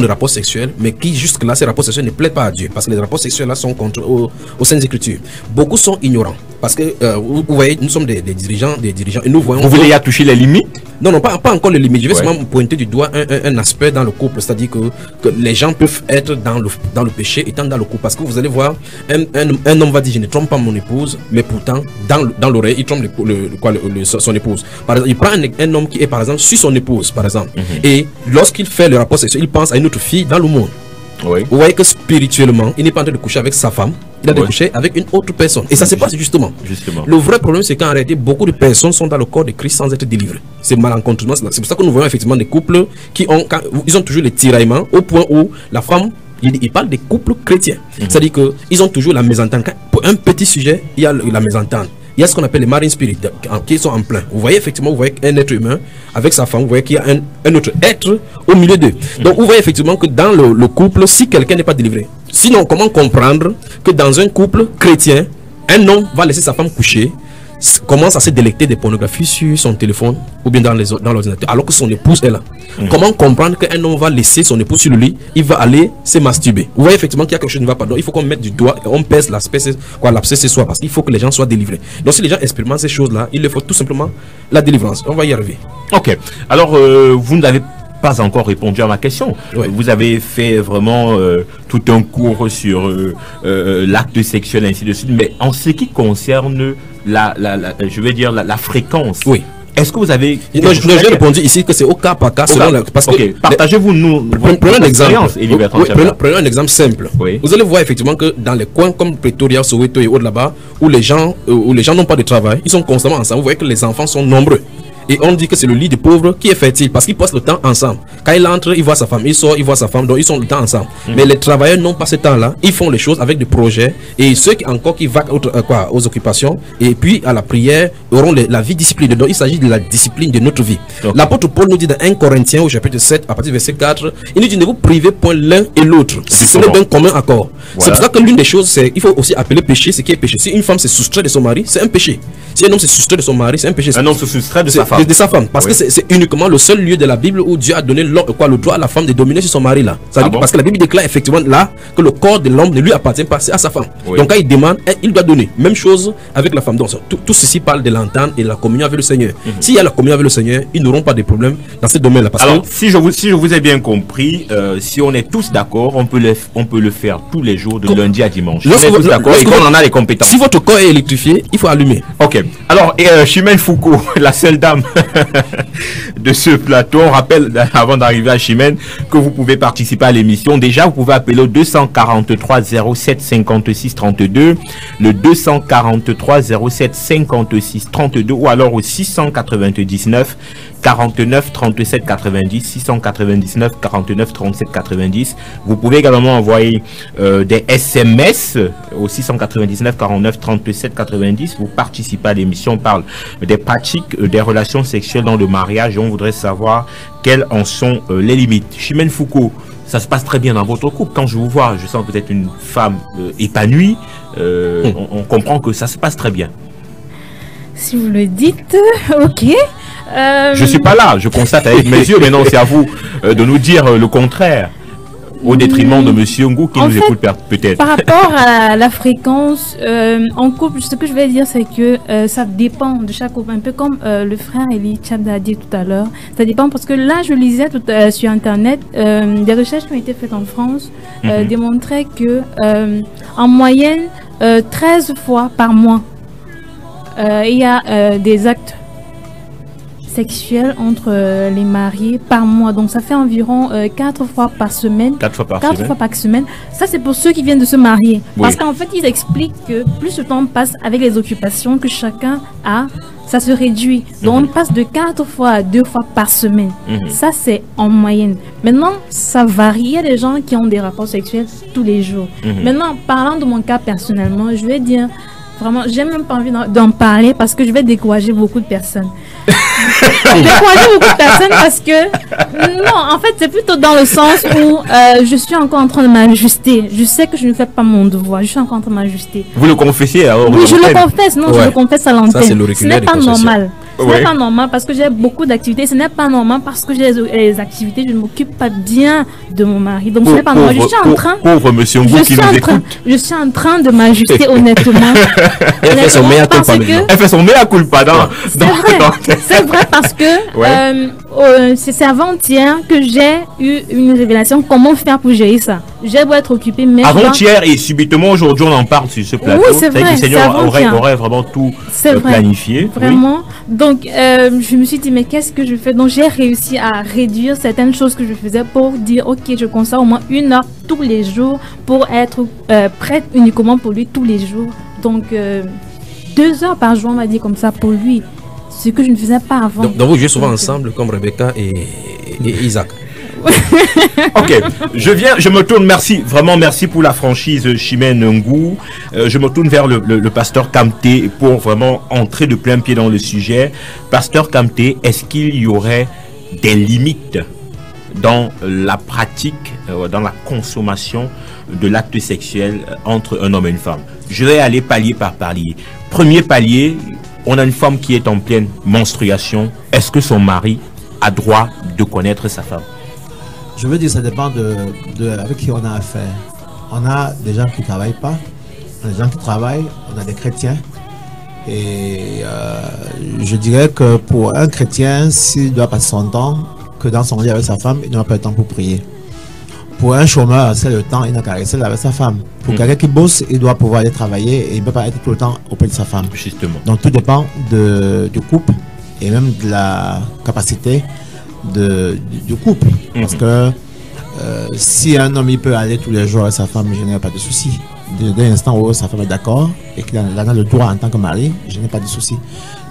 des rapports sexuels, mais qui jusque-là, ces rapports sexuels ne plaisent pas à Dieu, parce que les rapports sexuels là sont contre aux Saintes Écritures. Beaucoup sont ignorants, parce que vous voyez, nous sommes des dirigeants, et nous voyons. Vous voulez y a touché les limites? Non, pas encore les limites. Je vais seulement pointer du doigt un aspect dans le couple, c'est-à-dire que les gens peuvent être dans le péché étant dans le couple, parce que vous allez voir, un homme va dire je ne trompe pas mon épouse, mais pourtant dans l'oreille il trompe son épouse. Par exemple, il prend un homme qui est par exemple sur son épouse, par exemple, et lorsqu'il fait le rapport sexuel, il pense à une autre fille dans le monde. Oui. Vous voyez que spirituellement, il n'est pas en train de coucher avec sa femme, il a de coucher avec une autre personne. Et ça se passe justement. Le vrai problème, c'est qu'en réalité, beaucoup de personnes sont dans le corps de Christ sans être délivrées. C'est malencontreusement. C'est pour ça que nous voyons effectivement des couples qui ont toujours les tiraillements au point où la femme, il parle des couples chrétiens. C'est-à-dire qu'ils ont toujours la mésentente. Pour un petit sujet, il y a la mésentente. Il y a ce qu'on appelle les marine spirits qui sont en plein. Vous voyez effectivement, vous voyez un être humain avec sa femme, vous voyez qu'il y a un autre être au milieu d'eux. Donc vous voyez effectivement que dans le couple, si quelqu'un n'est pas délivré, sinon comment comprendre que dans un couple chrétien, un homme va laisser sa femme coucher, commence à se délecter des pornographies sur son téléphone ou bien dans l'ordinateur, alors que son épouse est là. Comment comprendre qu'un homme va laisser son épouse sur le lit, il va aller se masturber? Vous voyez effectivement qu'il y a quelque chose qui ne va pas. Donc il faut qu'on mette du doigt, on pèse l'abcès ce soir, parce qu'il faut que les gens soient délivrés. Donc si les gens expérimentent ces choses-là, il leur faut tout simplement la délivrance. On va y arriver. Ok. Alors vous n'avez pas encore répondu à ma question. Oui. Vous avez fait vraiment tout un cours sur l'acte sexuel, ainsi de suite. Mais en ce qui concerne je vais dire la fréquence. Oui. Est-ce que vous avez... Non, j'ai répondu ici que c'est au cas par cas. Parce que partagez-vous prenons un exemple. Prenons un exemple simple. Oui. Vous allez voir effectivement que dans les coins comme Pretoria, Soweto et autres là-bas, où les gens n'ont pas de travail, ils sont constamment ensemble. Vous voyez que les enfants sont nombreux. Et on dit que c'est le lit des pauvres qui est fertile parce qu'ils passent le temps ensemble. Quand il entre, il voit sa femme, il sort, il voit sa femme, donc ils sont le temps ensemble. Mais les travailleurs n'ont pas ce temps-là, ils font les choses avec des projets. Et ceux qui vaquent aux occupations et puis à la prière auront la vie disciplinée. Donc il s'agit de la discipline de notre vie. L'apôtre Paul nous dit dans 1 Corinthiens au chapitre 7, à partir du verset 4, il nous dit ne vous privez point l'un et l'autre. C'est le bien commun accord. Voilà. C'est pour ça que l'une des choses, c'est il faut aussi appeler péché ce qui est péché. Si une femme se soustrait de son mari, c'est un péché. Si un homme se soustrait de son mari, c'est un péché. Un homme se soustrait de sa femme. De sa femme, parce que c'est uniquement le seul lieu de la Bible où Dieu a donné le droit à la femme de dominer sur son mari là. Parce que la Bible déclare effectivement là que le corps de l'homme ne lui appartient pas, c'est à sa femme. Oui. Donc quand il demande, il doit donner. Même chose avec la femme. Donc tout ceci parle de l'entente et de la communion avec le Seigneur. S'il y a la communion avec le Seigneur, ils n'auront pas de problème dans ce domaine-là. Alors si je vous ai bien compris, si on est tous d'accord, on peut le faire tous les jours de lundi à dimanche. On est tous d'accord et qu'on en a les compétences. Si votre corps est électrifié, il faut allumer. Ok. Alors Chimène Foucault, la seule dame de ce plateau, on rappelle avant d'arriver à Chimène que vous pouvez participer à l'émission. Déjà, vous pouvez appeler au 243 07 56 32, le 243 07 56 32 ou alors au 699 49 37 90, 699 49 37 90. Vous pouvez également envoyer des SMS au 699 49 37 90. Vous participez à l'émission, on parle des pratiques des relations sexuelles dans le mariage et on voudrait savoir quelles en sont les limites. Chimène Foucault, ça se passe très bien dans votre couple. Quand je vous vois, je sens peut-être une femme épanouie. On comprend que ça se passe très bien. Si vous le dites, ok. Je suis pas là, je constate avec mes yeux, mais non, c'est à vous de nous dire le contraire, au détriment de Monsieur Ngou qui En nous fait, écoute peut-être. Par rapport à la fréquence, en couple, ce que je vais dire, c'est que ça dépend de chaque couple. Un peu comme le frère Eli Chab a dit tout à l'heure. Ça dépend parce que là, je lisais sur Internet, des recherches qui ont été faites en France démontraient que en moyenne, 13 fois par mois, il y a des actes sexuels entre les mariés par mois. Donc ça fait environ 4 fois par semaine. 4 fois par 4 semaine. fois par semaine. Ça, c'est pour ceux qui viennent de se marier. Oui. Parce qu'en fait, ils expliquent que plus le temps passe avec les occupations que chacun a, ça se réduit. Donc on passe de 4 fois à 2 fois par semaine. Ça, c'est en moyenne. Maintenant, ça varie. Il y a des gens qui ont des rapports sexuels tous les jours. Maintenant, parlant de mon cas personnellement, je vais dire, vraiment, j'ai même pas envie d'en parler parce que je vais décourager beaucoup de personnes. Décourager beaucoup de personnes parce que non, en fait, c'est plutôt dans le sens où je suis encore en train de m'ajuster. Je sais que je ne fais pas mon devoir. Je suis encore en train de m'ajuster. Vous le confessiez alors? Oui, je le confesse. Non, je le confesse à Ça, c'est l'antenne. Ce l'auriculaire n'est de pas confession. normal. Ce Ouais. n'est pas normal parce que j'ai beaucoup d'activités. Ce n'est pas normal parce que j'ai les activités. Je ne m'occupe pas bien de mon mari. Donc, ce n'est pas normal. Je suis en train. Pauvre Monsieur Ngou qui nous écoute. Je suis en train de m'ajuster honnêtement. Elle fait son meilleur parce culpa que maintenant. Elle fait son mea culpa c'est vrai, c'est vrai parce que Ouais. c'est avant-hier que j'ai eu une révélation. Comment faire pour gérer ça? J'ai beau être occupée, mais Avant-hier et subitement aujourd'hui on en parle sur ce plateau. Oui, c'est vrai que vrai, le Seigneur c'est avant-hier. aurait vraiment tout c'est vrai, planifié. vraiment. Donc je me suis dit mais qu'est-ce que je fais? Donc j'ai réussi à réduire certaines choses que je faisais pour dire ok, je consacre au moins 1 heure tous les jours pour être prête uniquement pour lui tous les jours. Donc 2 heures par jour on va dire comme ça pour lui, ce que je ne faisais pas avant. Donc vous jouez souvent ensemble comme Rebecca et Isaac. Ok, je me tourne, merci pour la franchise Chimène Ngou. Je me tourne vers le pasteur Kamté pour vraiment entrer de plein pied dans le sujet. Pasteur Kamté, est-ce qu'il y aurait des limites dans la pratique, dans la consommation de l'acte sexuel entre un homme et une femme? Je vais aller palier par palier. Premier palier, on a une femme qui est en pleine menstruation. Est-ce que son mari a droit de connaître sa femme? Je veux dire, ça dépend de avec qui on a affaire. On a des gens qui ne travaillent pas, on a des gens qui travaillent, on a des chrétiens. Et je dirais que pour un chrétien, s'il doit passer son temps que dans son lit avec sa femme, il n'aura pas le temps pour prier. Pour un chômeur, c'est le temps, il n'a qu'à rester là avec sa femme. Pour quelqu'un qui bosse, il doit pouvoir aller travailler et il ne peut pas être tout le temps auprès de sa femme. Justement. Donc tout dépend du couple et même de la capacité du couple. Parce que si un homme il peut aller tous les jours avec sa femme, je n'ai pas de souci. Dès l'instant où sa femme est d'accord et qu'il en a le droit en tant que mari, je n'ai pas de souci.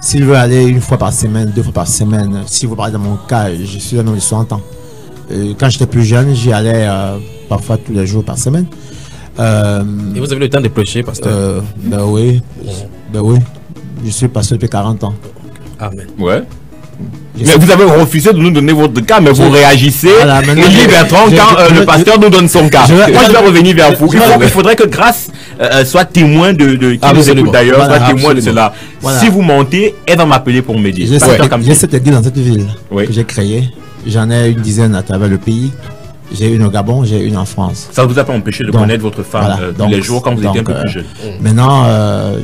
S'il veut aller 1 fois par semaine, 2 fois par semaine, si vous parlez de mon cas, je suis un homme de 60 ans. Quand j'étais plus jeune, j'y allais parfois tous les jours par semaine. Et vous avez le temps de prêcher, pasteur? Ben oui. Je suis pasteur depuis 40 ans. Amen. Ouais. Mais vous avez refusé de nous donner votre cas, mais vous réagissez. Voilà, maintenant, Élie Bertrand, quand le pasteur nous donne son cas. Moi, je vais revenir vers vous. Il faudrait que Grâce soit témoin qui nous écoute d'ailleurs, Voilà, soit témoin de cela. Voilà. Si vous mentez, elle va m'appeler pour me dire. J'ai 7 églises dans cette ville Oui. que j'ai créée. J'en ai une dizaine à travers le pays. J'ai une au Gabon, j'ai une en France. Ça ne vous a pas empêché de Donc, connaître votre femme voilà, tous les jours quand vous étiez un peu plus jeune. Maintenant,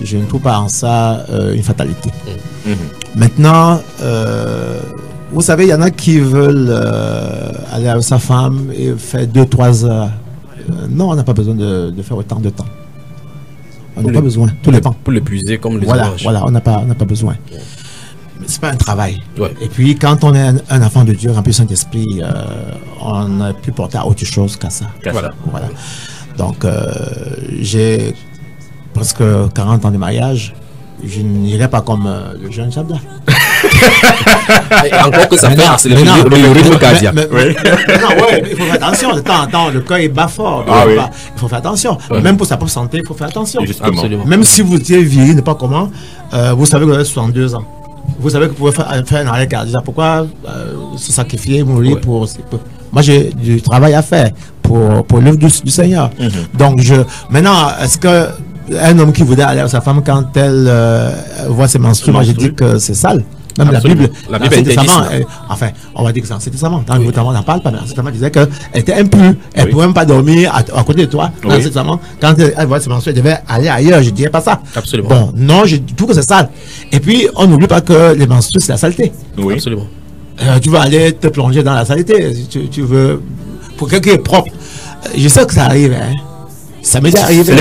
je ne trouve pas en ça une fatalité. Maintenant, vous savez, il y en a qui veulent aller avec sa femme et faire 2-3 heures. Non, on n'a pas besoin de faire autant de temps. On n'a pas besoin, tout dépend. Pour l'épuiser comme les Voilà, oranges. voilà, on n'a pas besoin. C'est pas un travail. Ouais. Et puis, quand on est un enfant de Dieu, rempli du Saint-Esprit, on a pu porter à autre chose qu'à ça. Voilà. Voilà. Donc, j'ai presque 40 ans de mariage. Je n'irai pas comme le jeune Chabda. Et encore que ça fait accélérer le rythme cardiaque. Non, ouais, il faut faire attention. De temps en temps, le cœur est bas fort. Ah oui. Il faut faire attention. Même pour sa propre santé, il faut faire attention. Justement. Absolument. Même si vous étiez viril, ne pas comment, vous savez que vous avez 62 ans. Vous savez que vous pouvez faire un arrêt cardiaque. Pourquoi se sacrifier, mourir pour... Moi, j'ai du travail à faire pour l'œuvre du Seigneur. Donc, maintenant, est-ce que un homme qui voudrait aller à sa femme quand elle voit ses menstrues, moi je dis que c'est sale. Même Absolument. la Bible interdit ça. enfin, on va dire que c'est l'Ancien Testament. Dans le Nouveau Testament, on n'en parle pas, mais l'Ancien Testament disait qu'elle était impure. Elle ne pouvait même pas dormir à côté de toi. Dans l'Ancien Testament, quand elle voit ses menstrues, elle devait aller ailleurs. Je ne dirais pas ça. Absolument. Bon, non, je trouve que c'est sale. Et puis, on n'oublie pas que les menstrues, c'est la saleté. Oui. Absolument. Tu vas aller te plonger dans la saleté. Tu veux. Pour quelqu'un qui est propre. Je sais que ça arrive, hein. Ça m'est déjà arrivé.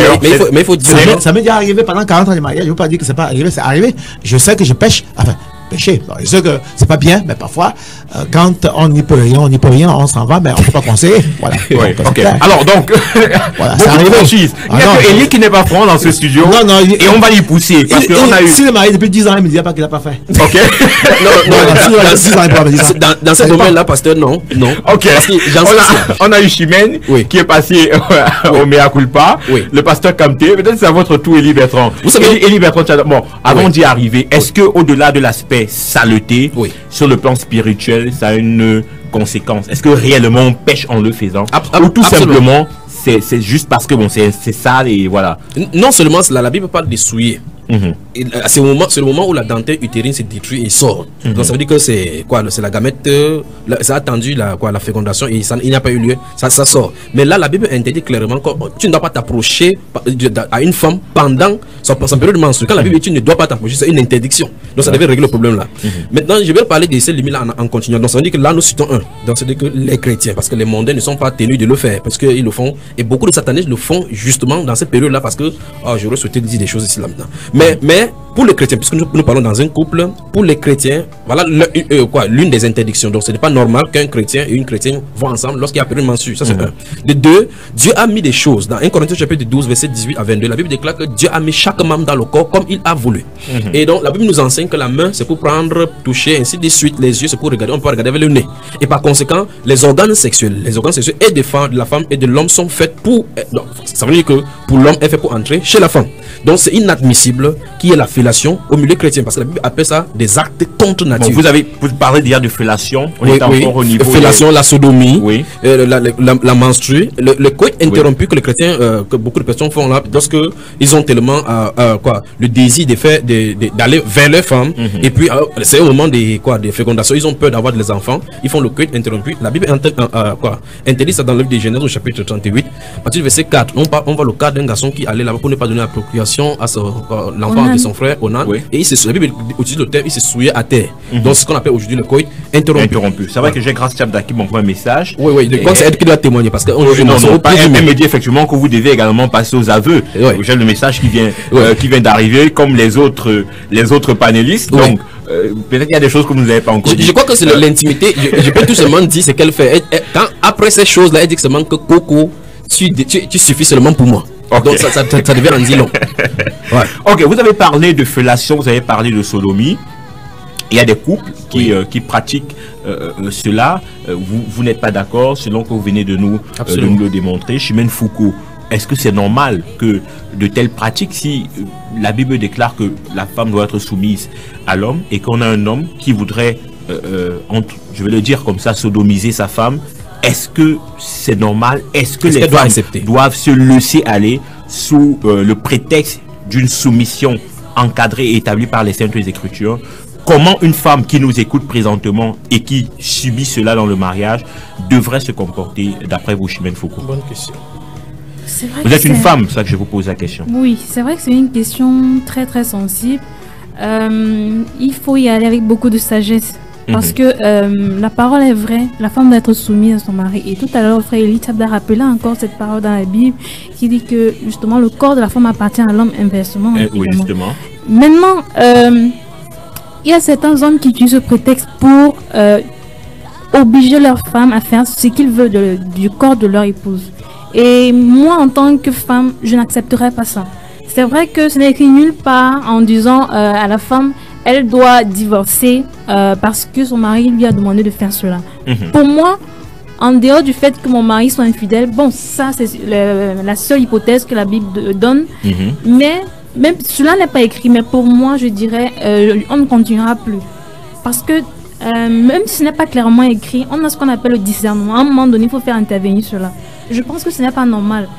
Mais il faut dire. Ça m'est déjà arrivé pendant 40 ans de mariage. Je ne veux pas dire que c'est pas arrivé, c'est arrivé. Je sais que je pêche. Enfin, pécher. Bon, je sais que c'est pas bien, mais parfois, quand on n'y peut rien, on s'en va, mais on ne peut pas conseiller. Voilà. Oui, donc, ok. Alors, donc, voilà, c'est arrivé. Il n'y a que Elie qui n'est pas franc dans ce studio. Non, et on va l'y pousser. Parce qu'on a eu. S'il est marié depuis 10 ans, il me dit pas qu'il n'a pas fait. Ok. Dans ce domaine-là, pasteur, non. Ok. On a eu Chimène qui est passé au Mea Culpa. Le pasteur Kamté. Peut-être c'est à votre tour, Elie Bertrand. Vous savez, Elie Bertrand, bon, avant d'y arriver, est-ce que au-delà de l'aspect saleté, sur le plan spirituel, ça a une conséquence? Est-ce que réellement on pêche en le faisant? Ou tout simplement, c'est juste parce que bon, c'est sale et voilà? Non seulement la Bible parle de souiller. C'est le moment où la dentelle utérine se détruit et sort. Donc ça veut dire que c'est quoi? C'est la gamète, ça a attendu la fécondation et il n'y a pas eu lieu, ça sort. Mais là, la Bible interdit clairement que tu ne dois pas t'approcher à une femme pendant son période de menstruation. Quand la Bible dit tu ne dois pas t'approcher, c'est une interdiction. Donc ça devait régler le problème là. Maintenant, je vais parler de ces limites-là en continuant. Donc ça veut dire que là, nous citons un. Donc ça veut dire que les chrétiens, parce que les mondains ne sont pas tenus de le faire, parce qu'ils le font, et beaucoup de satanistes le font justement dans cette période-là, parce que j'aurais souhaité dire des choses ici là maintenant. Mais pour les chrétiens, puisque nous parlons dans un couple, pour les chrétiens, voilà l'une des interdictions. Donc ce n'est pas normal qu'un chrétien et une chrétienne vont ensemble lorsqu'il y a période menstruelle. Ça c'est un. De deux, Dieu a mis des choses. Dans 1 Corinthiens chapitre 12, verset 18 à 22, la Bible déclare que Dieu a mis chaque membre dans le corps comme il a voulu. Et donc la Bible nous enseigne que la main c'est pour prendre, toucher, ainsi de suite. Les yeux c'est pour regarder, on peut regarder avec le nez. Et par conséquent, les organes sexuels et de la femme et de l'homme sont faits pour. Donc, ça veut dire que pour l'homme est fait pour entrer chez la femme. Donc c'est inadmissible qu'il y ait la fellation au milieu chrétien, parce que la Bible appelle ça des actes contre nature. Bon, vous parlez déjà de fellation. On est encore au niveau fellation, la sodomie, la menstrue, le coït interrompu que les chrétiens, que beaucoup de personnes font là, lorsque ils ont tellement le désir d'aller vers leur femme, et puis c'est au moment des fécondations, ils ont peur d'avoir des enfants, ils font le coït interrompu. La Bible interdit ça dans le livre de Genèse au chapitre 38, à partir du verset 4. On voit le cas d'un garçon qui allait là-bas pour ne pas donner la procréation à l'enfant de son frère Onan, et la Bible utilise le terme, il se souillait à terre. Donc c'est ce qu'on appelle aujourd'hui le coït interrompu. C'est vrai que j'ai grâce Chab qui m'envoie un message. Donc c'est elle qui doit témoigner, parce que elle me dit effectivement que vous devez également passer aux aveux. J'ai le message qui vient d'arriver, comme les autres panélistes. Donc peut-être qu'il y a des choses que vous n'avez pas encore dit. Je crois que c'est l'intimité. Je peux tout simplement dire ce qu'elle fait. Après ces choses-là, elle dit seulement que Coco, tu suffis seulement pour moi. Donc ça devient un dit long. Ok, vous avez parlé de fellation, vous avez parlé de sodomie. Il y a des couples qui pratiquent cela. Vous n'êtes pas d'accord, selon que vous venez de nous le démontrer. Chimène Foucault, est-ce que c'est normal que de telles pratiques, si la Bible déclare que la femme doit être soumise à l'homme et qu'on a un homme qui voudrait, je vais le dire comme ça, sodomiser sa femme, est-ce que c'est normal? Est-ce que les femmes doivent se laisser aller sous le prétexte d'une soumission encadrée et établie par les Saintes Écritures? Comment une femme qui nous écoute présentement et qui subit cela dans le mariage devrait se comporter d'après vous, Chimène Foucault? Bonne question. Vous êtes une femme, c'est ça que je vous pose la question. Oui, c'est vrai que c'est une question très très sensible. Il faut y aller avec beaucoup de sagesse. Parce que la parole est vraie, la femme doit être soumise à son mari. Et tout à l'heure, frère Elie a rappelé encore cette parole dans la Bible qui dit que justement le corps de la femme appartient à l'homme inversement. Oui, justement. Maintenant, il y a certains hommes qui utilisent ce prétexte pour obliger leur femme à faire ce qu'ils veulent du corps de leur épouse. Et moi, en tant que femme, je n'accepterai pas ça. C'est vrai que ce n'est écrit nulle part en disant à la femme, elle doit divorcer parce que son mari lui a demandé de faire cela. Pour moi, en dehors du fait que mon mari soit infidèle, bon, ça c'est la seule hypothèse que la Bible donne. Mais même cela n'est pas écrit, mais pour moi, je dirais, on ne continuera plus. Parce que même si ce n'est pas clairement écrit, on a ce qu'on appelle le discernement. À un moment donné, il faut faire intervenir cela. Je pense que ce n'est pas normal.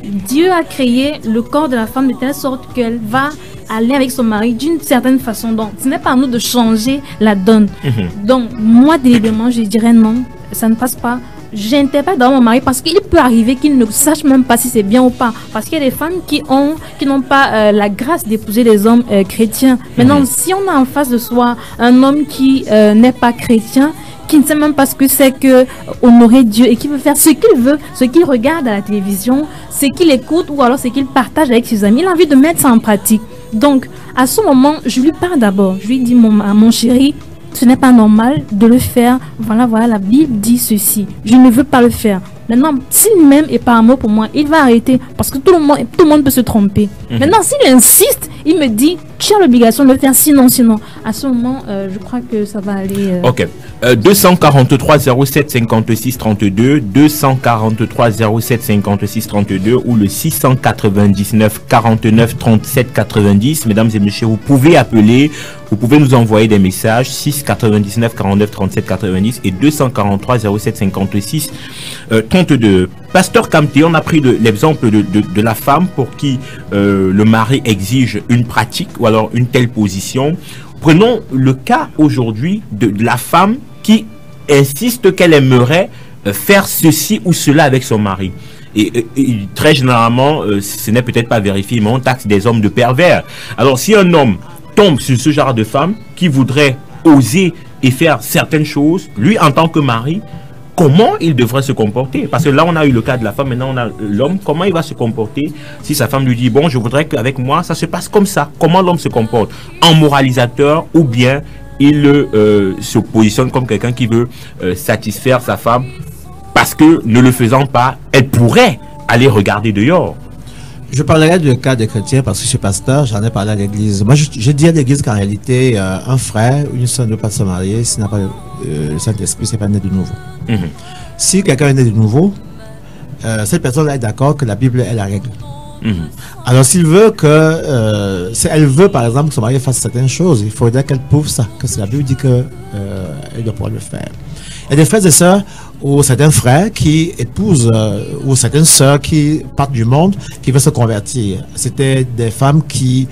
Dieu a créé le corps de la femme de telle sorte qu'elle va aller avec son mari d'une certaine façon. Donc, ce n'est pas à nous de changer la donne. Donc, moi, délibérément, je dirais non, ça ne passe pas. J'interpelle dans mon mari parce qu'il peut arriver qu'il ne sache même pas si c'est bien ou pas. Parce qu'il y a des femmes qui n'ont pas la grâce d'épouser des hommes chrétiens. Maintenant, si on a en face de soi un homme qui n'est pas chrétien, qui ne sait même pas ce que c'est que honorer Dieu et qui veut faire ce qu'il veut, ce qu'il regarde à la télévision, ce qu'il écoute ou alors ce qu'il partage avec ses amis, il a envie de mettre ça en pratique. Donc, à ce moment, je lui parle d'abord. Je lui dis, mon chéri, ce n'est pas normal de le faire. Voilà, la Bible dit ceci. Je ne veux pas le faire. Maintenant, s'il m'aime et par amour pour moi, il va arrêter parce que tout le monde peut se tromper. Maintenant, s'il insiste, il me dit, tu as l'obligation de le faire, sinon. À ce moment, je crois que ça va aller... Ok. 243 07 56 32, 243 07 56 32 ou le 699 49 37 90. Mesdames et messieurs, vous pouvez appeler, vous pouvez nous envoyer des messages 699 49 37 90 et 243 07 56 32. Pasteur Kamté, on a pris l'exemple de la femme pour qui le mari exige une pratique ou alors une telle position. Prenons le cas aujourd'hui de la femme qui insiste qu'elle aimerait faire ceci ou cela avec son mari. Et très généralement, ce n'est peut-être pas vérifié, mais on taxe des hommes de pervers. Alors si un homme tombe sur ce genre de femme qui voudrait oser et faire certaines choses, lui en tant que mari, comment il devrait se comporter? Parce que là, on a eu le cas de la femme, maintenant on a l'homme. Comment il va se comporter si sa femme lui dit, bon, je voudrais qu'avec moi, ça se passe comme ça? Comment l'homme se comporte? En moralisateur ou bien il se positionne comme quelqu'un qui veut satisfaire sa femme parce que ne le faisant pas, elle pourrait aller regarder dehors. Je parlerai du cas des chrétiens parce que je suis pasteur, j'en ai parlé à l'église. Moi, je dis à l'église qu'en réalité, un frère, une soeur ne peut pas se marier s'il n'a pas le Saint-Esprit, c'est pas né de nouveau. Si quelqu'un est né de nouveau, cette personne est d'accord que la Bible est la règle. Alors s'il veut que, si elle veut par exemple que son mari fasse certaines choses, il faudrait qu'elle prouve ça, que la Bible dit que elle doit pouvoir le faire. Il y a des frères et sœurs ou certains frères qui épousent ou certaines sœurs qui partent du monde, qui veulent se convertir. C'était des femmes qui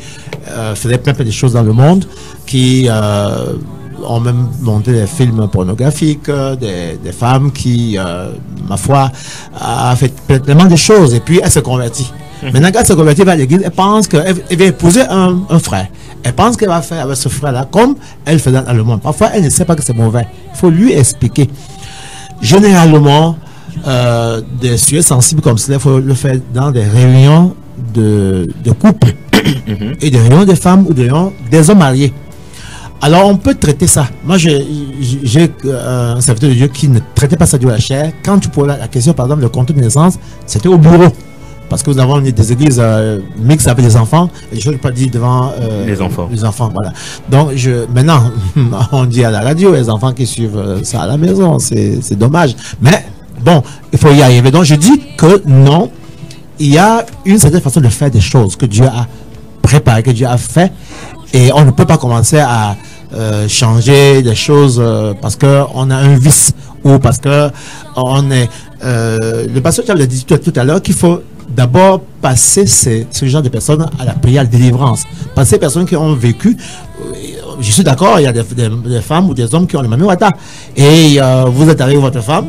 faisaient plein de choses dans le monde, qui ont même monté des films pornographiques, des femmes qui, ma foi, a fait tellement de choses et puis elle se convertit. Maintenant qu'elle se convertit vers l'église, elle pense qu'elle va épouser un frère. Elle pense qu'elle va faire avec ce frère-là comme elle faisait dans le monde. Parfois, elle ne sait pas que c'est mauvais. Il faut lui expliquer. Généralement, des sujets sensibles comme cela, il faut le faire dans des réunions de couple et des réunions de femmes ou des réunions des hommes mariés. Alors, on peut traiter ça. Moi, j'ai un serviteur de Dieu qui ne traitait pas ça de la chair. Quand tu posais la question, par exemple, le compte de naissance, c'était au bureau. Parce que nous avons des églises mixtes avec les enfants, et je ne peux pas dire devant les enfants. Voilà. Donc, maintenant, on dit à la radio, les enfants qui suivent ça à la maison, c'est dommage. Mais bon, il faut y arriver. Donc, je dis que non, il y a une certaine façon de faire des choses que Dieu a préparées, que Dieu a fait, et on ne peut pas commencer à changer des choses parce qu'on a un vice ou parce que on est... le pasteur l'a dit tout à l'heure qu'il faut d'abord passer ce genre de personnes à la prière de délivrance. Parce que ces personnes qui ont vécu, je suis d'accord, il y a des femmes ou des hommes qui ont le même wata. Et vous êtes arrivé votre femme,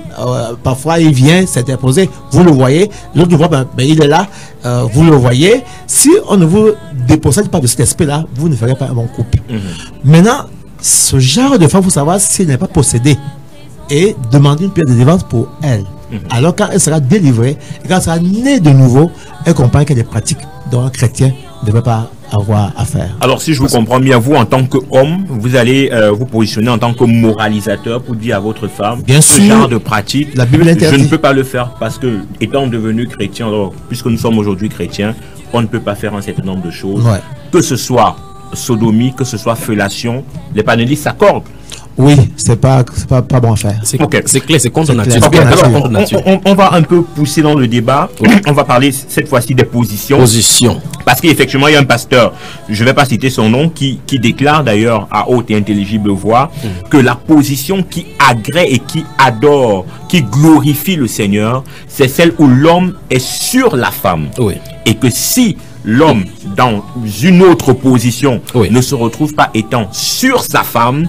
parfois il vient s'interposer, vous le voyez, l'autre voit, ben, il est là, vous le voyez. Si on ne vous dépossède pas de cet aspect-là, vous ne ferez pas un bon couple. Maintenant, ce genre de femme, il faut savoir s'il n'est pas possédé et demander une prière de délivrance pour elle. Alors quand elle sera délivrée, et quand elle sera née de nouveau, elle comprend qu'il y a des pratiques dont un chrétien ne peut pas avoir à faire. Alors si je vous comprends bien, vous en tant qu'homme, vous allez vous positionner en tant que moralisateur pour dire à votre femme, bien ce sûr, genre de pratique, la Bible interdit. Je ne peux pas le faire parce que étant devenu chrétien, alors, puisque nous sommes aujourd'hui chrétiens, on ne peut pas faire un certain nombre de choses, que ce soit sodomie, que ce soit fellation, les panélistes s'accordent. Oui, c'est pas bon à faire. C'est Ok. c'est clair, c'est contre C'est nature. clair. Ok, Contre alors, nature. Contre nature. on va un peu pousser dans le débat. On va parler cette fois-ci des positions. Position. Parce qu'effectivement, il y a un pasteur, je ne vais pas citer son nom, qui déclare d'ailleurs à haute et intelligible voix que la position qui agrée et qui adore, qui glorifie le Seigneur, c'est celle où l'homme est sur la femme. Oui. Et que si l'homme, dans une autre position, Oui. ne se retrouve pas étant sur sa femme,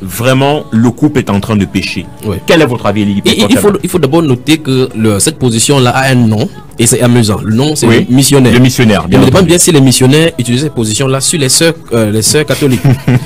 vraiment, le couple est en train de pécher. Oui. Quel est votre avis, Elie? Et il faut d'abord noter que cette position-là a un nom et c'est amusant. Le nom, c'est Oui. missionnaire. Le missionnaire, bien Je me demande entendu. bien si les missionnaires utilisent cette position-là sur les sœurs catholiques.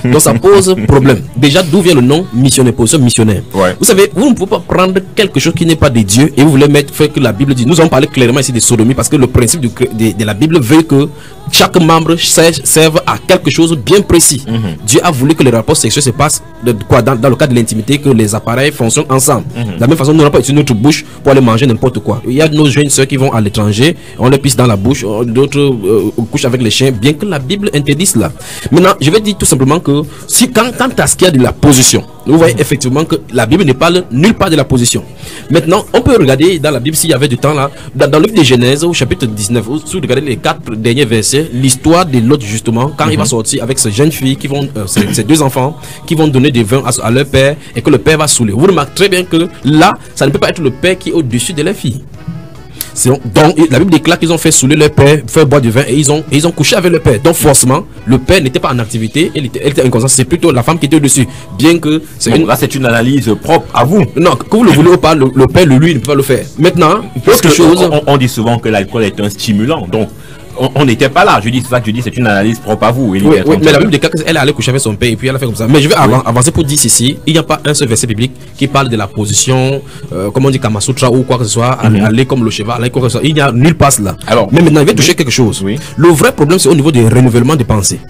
Donc ça pose problème. Déjà, d'où vient le nom missionnaire, position missionnaire? Ouais. Vous savez, vous ne pouvez pas prendre quelque chose qui n'est pas de Dieu et vous voulez faire que la Bible dit. Nous avons parlé clairement ici de sodomie parce que le principe de la Bible veut que chaque membre serve à quelque chose de bien précis. Dieu a voulu que les rapports sexuels se passent dans le cadre de l'intimité, que les appareils fonctionnent ensemble. De la même façon, nous n'avons pas utilisé notre bouche pour aller manger n'importe quoi. Il y a nos jeunes sœurs qui vont à l'étranger, on les pisse dans la bouche, d'autres couchent avec les chiens, bien que la Bible interdit cela. Maintenant, je vais dire tout simplement que si quant à ce qu'il y a de la position, vous voyez effectivement que la Bible ne parle nulle part de la position. Maintenant, on peut regarder dans la Bible s'il y avait du temps là, dans le livre de Genèse, au chapitre 19, si vous regardez les 4 derniers versets, l'histoire de Lot justement, quand il va sortir avec ces jeunes filles qui vont, ces deux enfants, qui vont donner des vins à leur père et que le père va saouler. Vous remarquez très bien que là, ça ne peut pas être le père qui est au-dessus de la fille. Donc la Bible déclare qu'ils ont fait saouler leur père, fait boire du vin et ils ont couché avec le père. Donc forcément, le père n'était pas en activité, elle était inconsciente. C'est plutôt la femme qui était au-dessus. Bien que c'est Là, c'est une analyse propre à vous. Non, que vous le voulez ou pas, le père, lui, ne peut pas le faire. Maintenant, Parce autre chose. on dit souvent que l'alcool est un stimulant. Donc, on n'était pas là. Je dis ça que je dis, c'est une analyse propre à vous. Elie Oui, Bertrand. mais la Bible déclare qu'elle est allée coucher avec son père et puis elle a fait comme ça. Mais je vais avancer pour dire ceci. Il n'y a pas un seul verset biblique qui parle de la position, comme on dit Kamasutra ou quoi que ce soit, aller comme le cheval, aller quoi que ce soit. Il n'y a nulle part là. Alors, mais maintenant, il va toucher quelque chose. Oui. Le vrai problème, c'est au niveau des renouvellements des pensées.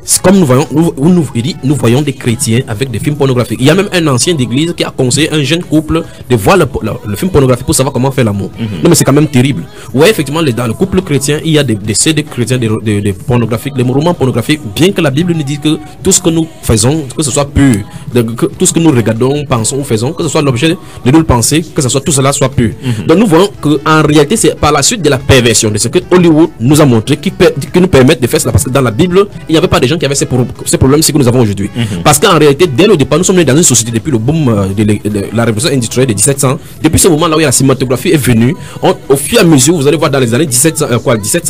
C'est comme nous voyons des chrétiens avec des films pornographiques. Il y a même un ancien d'église qui a conseillé un jeune couple de voir le film pornographique pour savoir comment faire l'amour. Non, mais c'est quand même terrible. Ouais, effectivement, dans le couple chrétien, il y a des CD chrétiens, des pornographiques, des romans pornographiques, bien que la Bible nous dise que tout ce que nous faisons, que ce soit pur, que tout ce que nous regardons, pensons ou faisons, que ce soit l'objet de nos pensées, que ce soit tout cela soit pur. Donc nous voyons qu'en réalité, c'est par la suite de la perversion de ce que Hollywood nous a montré qui nous permettent de faire cela. Parce que dans la Bible, il n'y avait pas de gens qui avaient ces problèmes que nous avons aujourd'hui. Parce qu'en réalité, dès le départ, nous sommes nés dans une société depuis le boom de la révolution industrielle de 1700. Depuis ce moment-là où la cinématographie est venue, au fur et à mesure, vous allez voir dans les années 1700,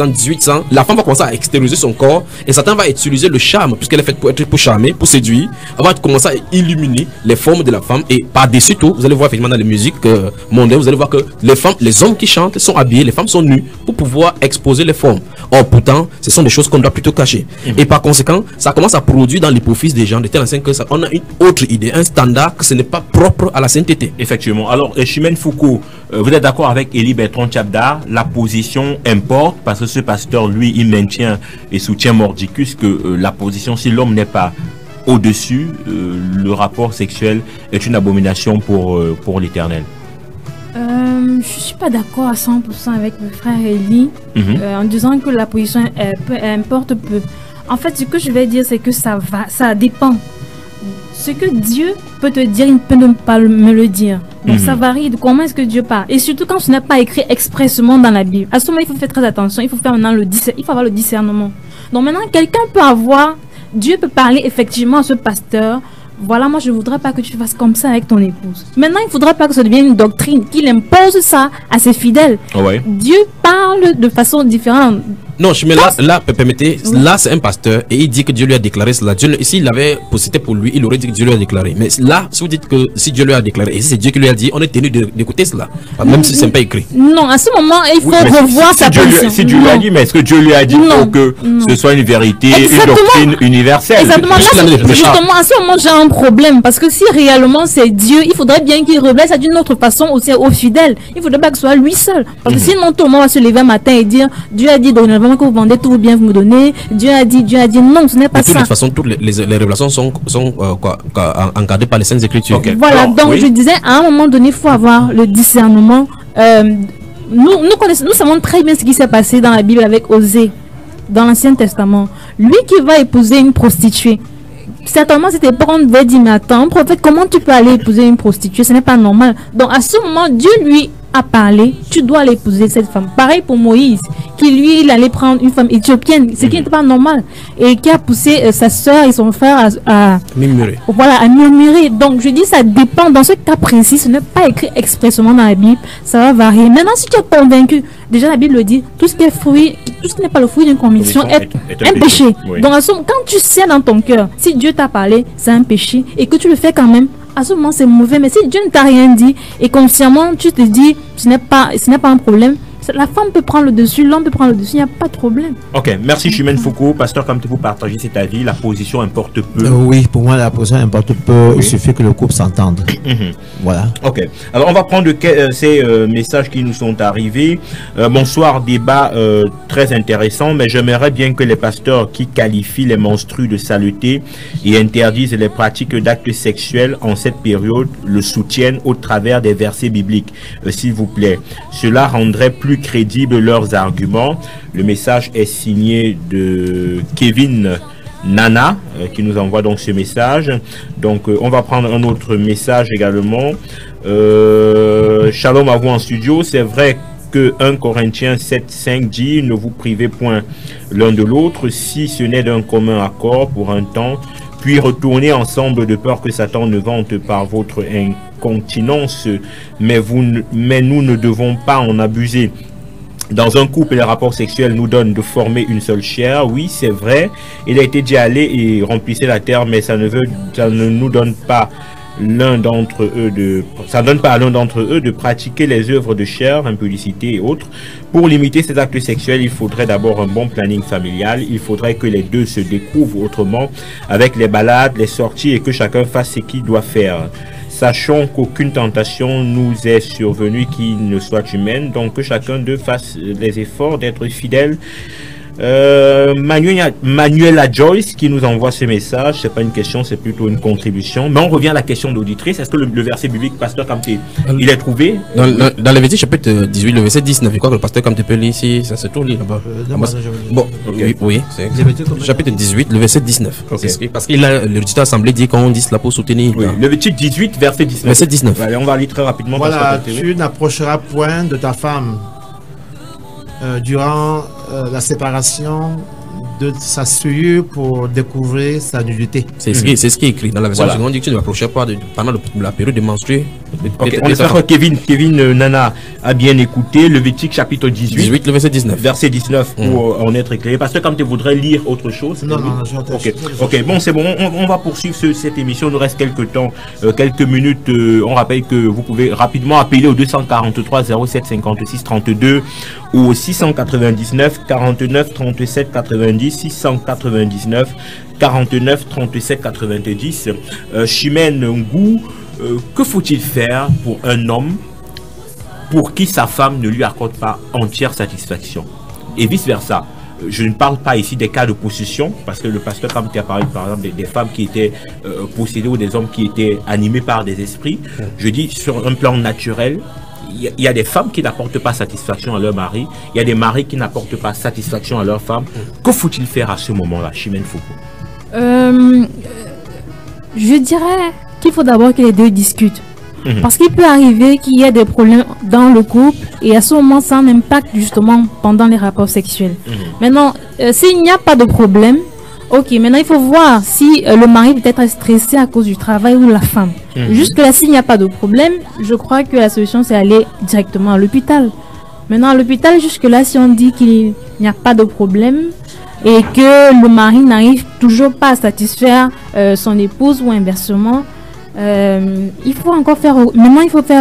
1800, la femme va commencer à extérioriser son corps et Satan va utiliser le charme, puisqu'elle est faite pour charmer, pour séduire. Elle va commencer à illuminer les formes de la femme et par-dessus tout, vous allez voir effectivement dans les musiques mondaines, vous allez voir que les hommes qui chantent sont habillés, les femmes sont nues pour pouvoir exposer les formes. Or pourtant, ce sont des choses qu'on doit plutôt cacher. Et par conséquent, ça commence à produire dans l'hypophyse des gens de telle enseigne que on a une autre idée, un standard que ce n'est pas propre à la sainteté. Effectivement. Alors, Chimène Foucault, vous êtes d'accord avec Elie Bertrand Tchabda, la position importe parce que ce pasteur, lui, il maintient et soutient mordicus que la position, si l'homme n'est pas au-dessus, le rapport sexuel est une abomination pour l'Éternel. Je suis pas d'accord à 100% avec le frère Elie en disant que la position importe peu. En fait, ce que je vais dire, c'est que ça dépend. Ce que Dieu peut te dire, il ne peut pas me le dire. Donc ça varie de comment est-ce que Dieu parle. Et surtout quand ce n'est pas écrit expressément dans la Bible. À ce moment, il faut faire très attention. Il faut faire maintenant il faut avoir le discernement. Donc maintenant, quelqu'un peut Dieu peut parler effectivement à ce pasteur. Voilà, moi je voudrais pas que tu fasses comme ça avec ton épouse. Maintenant, il faudrait pas que ça devienne une doctrine, qu'il impose ça à ses fidèles. Ouais. Dieu parle de façon différente. Non, mais là, permettez, là c'est un pasteur et il dit que Dieu lui a déclaré cela. S'il avait posté pour lui, il aurait dit que Dieu lui a déclaré. Mais là, si vous dites que si Dieu lui a déclaré et si c'est Dieu qui lui a dit, on est tenu d'écouter cela, même si ce n'est pas écrit. Non, à ce moment, il faut revoir sa position. Si Dieu lui a dit, mais est-ce que Dieu lui a dit pour que ce soit une vérité, une doctrine universelle? Exactement. Là, justement, à ce moment, j'ai un problème parce que si réellement c'est Dieu, il faudrait bien qu'il révèle ça d'une autre façon aussi aux fidèles. Il faudrait pas que ce soit lui seul. Parce que sinon, tout le monde va se lever un matin et dire Dieu a dit dorénavant que vous vendez tout bien, vous me donnez. Dieu a dit, non, ce n'est pas ça. De toute façon, toutes les révélations sont encadrées par les Saintes Écritures. Okay. Voilà, alors, donc je disais, à un moment donné, il faut avoir le discernement. Nous savons très bien ce qui s'est passé dans la Bible avec Osée, dans l'Ancien Testament. Lui qui va épouser une prostituée, certainement, c'était pas on devait dire, mais attends, prophète, comment tu peux aller épouser une prostituée? Ce n'est pas normal. Donc, à ce moment, Dieu lui a parlé, tu dois aller épouser cette femme. Pareil pour Moïse, qui lui, il allait prendre une femme éthiopienne, ce qui n'était pas normal, et qui a poussé sa soeur et son frère à murmurer. Voilà, à murmurer. Donc, je dis, ça dépend. Dans ce cas précis, ce n'est pas écrit expressément dans la Bible, ça va varier. Maintenant, si tu es convaincu, déjà la Bible le dit, tout ce qui est fruit, tout ce qui n'est pas le fruit d'une conviction est un péché. Oui. Donc, à ce moment, quand tu sais dans ton cœur, si Dieu t'a parlé, c'est un péché, et que tu le fais quand même, à ce moment c'est mauvais. Mais si Dieu ne t'a rien dit et consciemment tu te dis ce n'est pas un problème, la femme peut prendre le dessus, l'homme peut prendre le dessus, il n'y a pas de problème. Ok, merci Chimène Foucault. Pasteur, comme vous partagez cet avis, la position importe peu. Oui, pour moi la position importe peu, il suffit que le couple s'entende. Voilà. Ok, alors on va prendre ces messages qui nous sont arrivés. Bonsoir, débat très intéressant, mais j'aimerais bien que les pasteurs qui qualifient les menstrues de saleté et interdisent les pratiques d'actes sexuels en cette période le soutiennent au travers des versets bibliques, s'il vous plaît. Cela rendrait plus crédibles leurs arguments. Le message est signé de Kevin Nana qui nous envoie donc ce message. Donc on va prendre un autre message également. Shalom à vous en studio. C'est vrai que 1 Corinthiens 7:5 dit ne vous privez point l'un de l'autre si ce n'est d'un commun accord pour un temps, puis retournez ensemble de peur que Satan ne vante par votre incontinence, mais nous ne devons pas en abuser. Dans un couple, les rapports sexuels nous donnent de former une seule chair. Oui, c'est vrai. Il a été dit aller et remplissez la terre, mais ça ne nous donne pas l'un d'entre eux de pratiquer les œuvres de chair, impudicité et autres. Pour limiter ces actes sexuels, il faudrait d'abord un bon planning familial. Il faudrait que les deux se découvrent autrement avec les balades, les sorties et que chacun fasse ce qu'il doit faire. Sachons qu'aucune tentation nous est survenue qui ne soit humaine, donc que chacun d'eux fasse les efforts d'être fidèle. Manuela Joyce qui nous envoie ce message, c'est pas une question, c'est plutôt une contribution, mais on revient à la question d'auditrice. Est-ce que le verset biblique, pasteur Kamté, il est trouvé dans Lévitique chapitre 18, le verset 19? Je crois que le pasteur Kamté peut lire ici, ça se trouve là-bas. Bon, okay. Oui, c'est chapitre 18, le verset 19. Okay. Parce qu'il a le résultat assemblée dit qu'on dit cela pour soutenir. Oui, Lévitique 18, verset 19. Verset 19. Allez, on va lire très rapidement. Voilà, tu n'approcheras point de ta femme durant la séparation de sa souillure pour découvrir sa nudité. C'est ce qui est écrit dans la version seconde, dit que tu ne m'approchais pas pendant la période de menstruer. Okay. On espère que Kevin Nana a bien écouté. Lévitique chapitre 18, le verset 19. Verset 19 pour en être éclairé. Parce que comme tu voudrais lire autre chose. Non, ok, bon, c'est bon. On va poursuivre cette émission. Il nous reste quelques temps, quelques minutes. On rappelle que vous pouvez rapidement appeler au 243 07 56 32 ou au 699 49 37 90 699 49 37 90. Chimène Ngou, que faut-il faire pour un homme pour qui sa femme ne lui accorde pas entière satisfaction et vice versa? Je ne parle pas ici des cas de possession, parce que le pasteur Kamté a parlé par exemple des femmes qui étaient possédées ou des hommes qui étaient animés par des esprits. Je dis sur un plan naturel. Il y a des femmes qui n'apportent pas satisfaction à leur mari. Il y a des maris qui n'apportent pas satisfaction à leur femme. Que faut-il faire à ce moment-là, Chimène Foucault? Je dirais qu'il faut d'abord que les deux discutent. Parce qu'il peut arriver qu'il y ait des problèmes dans le couple et à ce moment, ça a un impact justement pendant les rapports sexuels. Maintenant, s'il n'y a pas de problème, ok, maintenant il faut voir si le mari peut être stressé à cause du travail ou la femme. Jusque-là, s'il n'y a pas de problème, je crois que la solution c'est aller directement à l'hôpital. Maintenant, à l'hôpital, jusque-là, si on dit qu'il n'y a pas de problème et que le mari n'arrive toujours pas à satisfaire son épouse ou inversement, il faut encore faire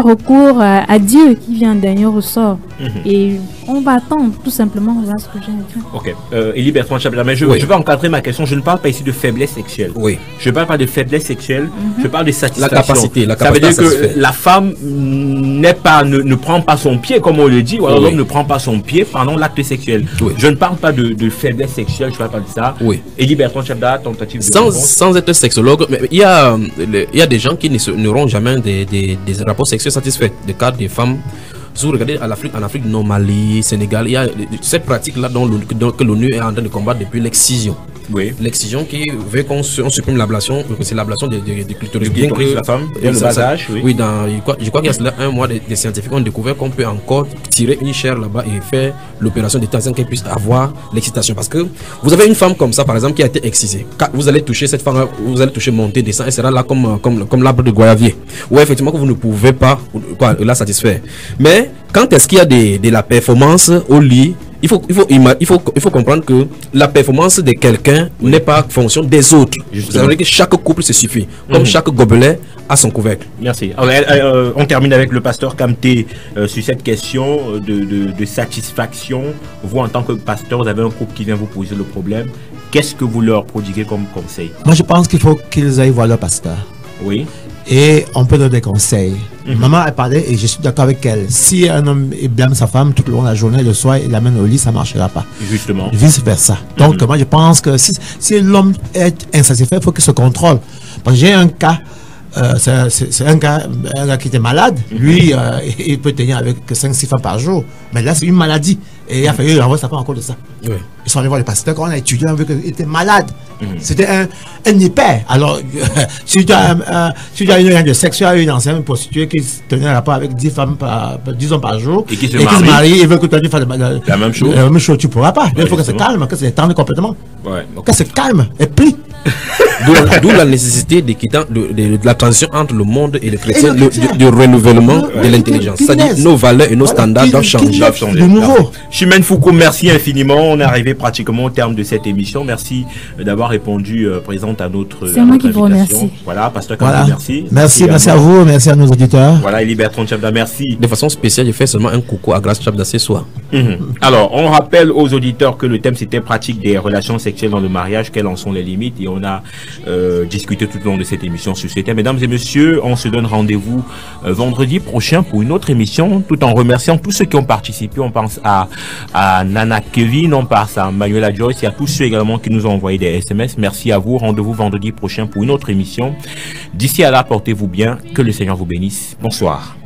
recours à Dieu qui vient en dernier ressort. Et on va attendre tout simplement. Voilà ce que j'ai à dire. Ok. Élie Bertrand Chapela, mais je vais encadrer ma question. Je ne parle pas ici de faiblesse sexuelle. Oui. Je ne parle pas de faiblesse sexuelle. Je parle de satisfaction. La capacité. Ça veut dire que la femme ne prend pas son pied, comme on le dit, ou alors l'homme ne prend pas son pied pendant l'acte sexuel. Je ne parle pas de faiblesse sexuelle. Je ne parle pas de ça. Élie Bertrand Chapela, tentative de sans être sexologue, mais il y a des gens qui n'auront jamais des rapports sexuels satisfaits. Des cas des femmes. Si vous regardez en Afrique du Nord, Mali, Sénégal, il y a cette pratique-là que l'ONU est en train de combattre depuis l'excision. Oui. L'excision qui veut qu'on supprime l'ablation, c'est l'ablation du clitoris. Bien que la femme, dès le bas âge, oui. Oui, je crois qu'il y a cela un mois, des scientifiques ont découvert qu'on peut encore tirer une chair là-bas et faire l'opération de temps qu'elle puisse avoir l'excitation. Parce que vous avez une femme comme ça, par exemple, qui a été excisée. Quand vous allez toucher cette femme, vous allez toucher monter, descendre, elle sera là comme l'arbre de Goyavier. Ouais, effectivement, que vous ne pouvez pas la satisfaire. Mais quand est-ce qu'il y a de la performance au lit, il faut comprendre que la performance de quelqu'un n'est pas fonction des autres. Vous savez que chaque couple se suffit. Comme chaque gobelet a son couvercle. Merci. Alors, on termine avec le pasteur Kamté sur cette question de satisfaction. Vous, en tant que pasteur, vous avez un couple qui vient vous poser le problème. Qu'est-ce que vous leur prodiguez comme conseil? Moi, je pense qu'il faut qu'ils aillent voir leur pasteur. Oui. Et on peut donner des conseils. Maman a parlé et je suis d'accord avec elle. Si un homme blâme sa femme tout le long de la journée, le soir, il l'amène au lit, ça ne marchera pas. Justement. Vice versa. Donc, moi, je pense que si l'homme est insatisfait, il faut qu'il se contrôle. Parce que j'ai un cas. C'est un gars qui était malade. Lui, il peut tenir avec 5-6 femmes par jour. Mais là, c'est une maladie. Et il a fallu renvoyer sa femme encore de ça. Oui. Ils sont allés voir le pasteur. Quand on a étudié, on a vu qu'il était malade. C'était un hyper. Alors, si tu as une reine de sexe, tu as une ancienne prostituée qui tenait un rapport avec 10 femmes 10 ans par jour. Et qui se marie. Et veut que tu fasses la même chose. La même chose, tu ne pourras pas. Il faut qu'elle se calme, qu'elle se détende complètement. Qu'elle se calme et plie. D'où la nécessité de la transition entre le monde et le chrétien, du renouvellement de l'intelligence. C'est-à-dire nos valeurs et nos standards doivent changer. De nouveau. Chimène Foucault, merci infiniment. On est arrivé pratiquement au terme de cette émission. Merci d'avoir répondu présente à notre C'est moi qui vous remercie. Voilà, pasteur Kamté, merci. Merci à vous, merci à nos auditeurs. Voilà, Élie Bertrand Tchabda, merci. De façon spéciale, j'ai fait seulement un coucou à Grâce Tchabda ce soir. Alors, on rappelle aux auditeurs que le thème c'était pratique des relations sexuelles dans le mariage, quelles en sont les limites, et on a discuté tout au long de cette émission sur ce thème. Mesdames et messieurs, on se donne rendez-vous vendredi prochain pour une autre émission, tout en remerciant tous ceux qui ont participé. On pense à Nana Kevin, on pense à Manuela Joyce et à tous ceux également qui nous ont envoyé des SMS. Merci à vous. Rendez-vous vendredi prochain pour une autre émission. D'ici à là, portez-vous bien. Que le Seigneur vous bénisse. Bonsoir.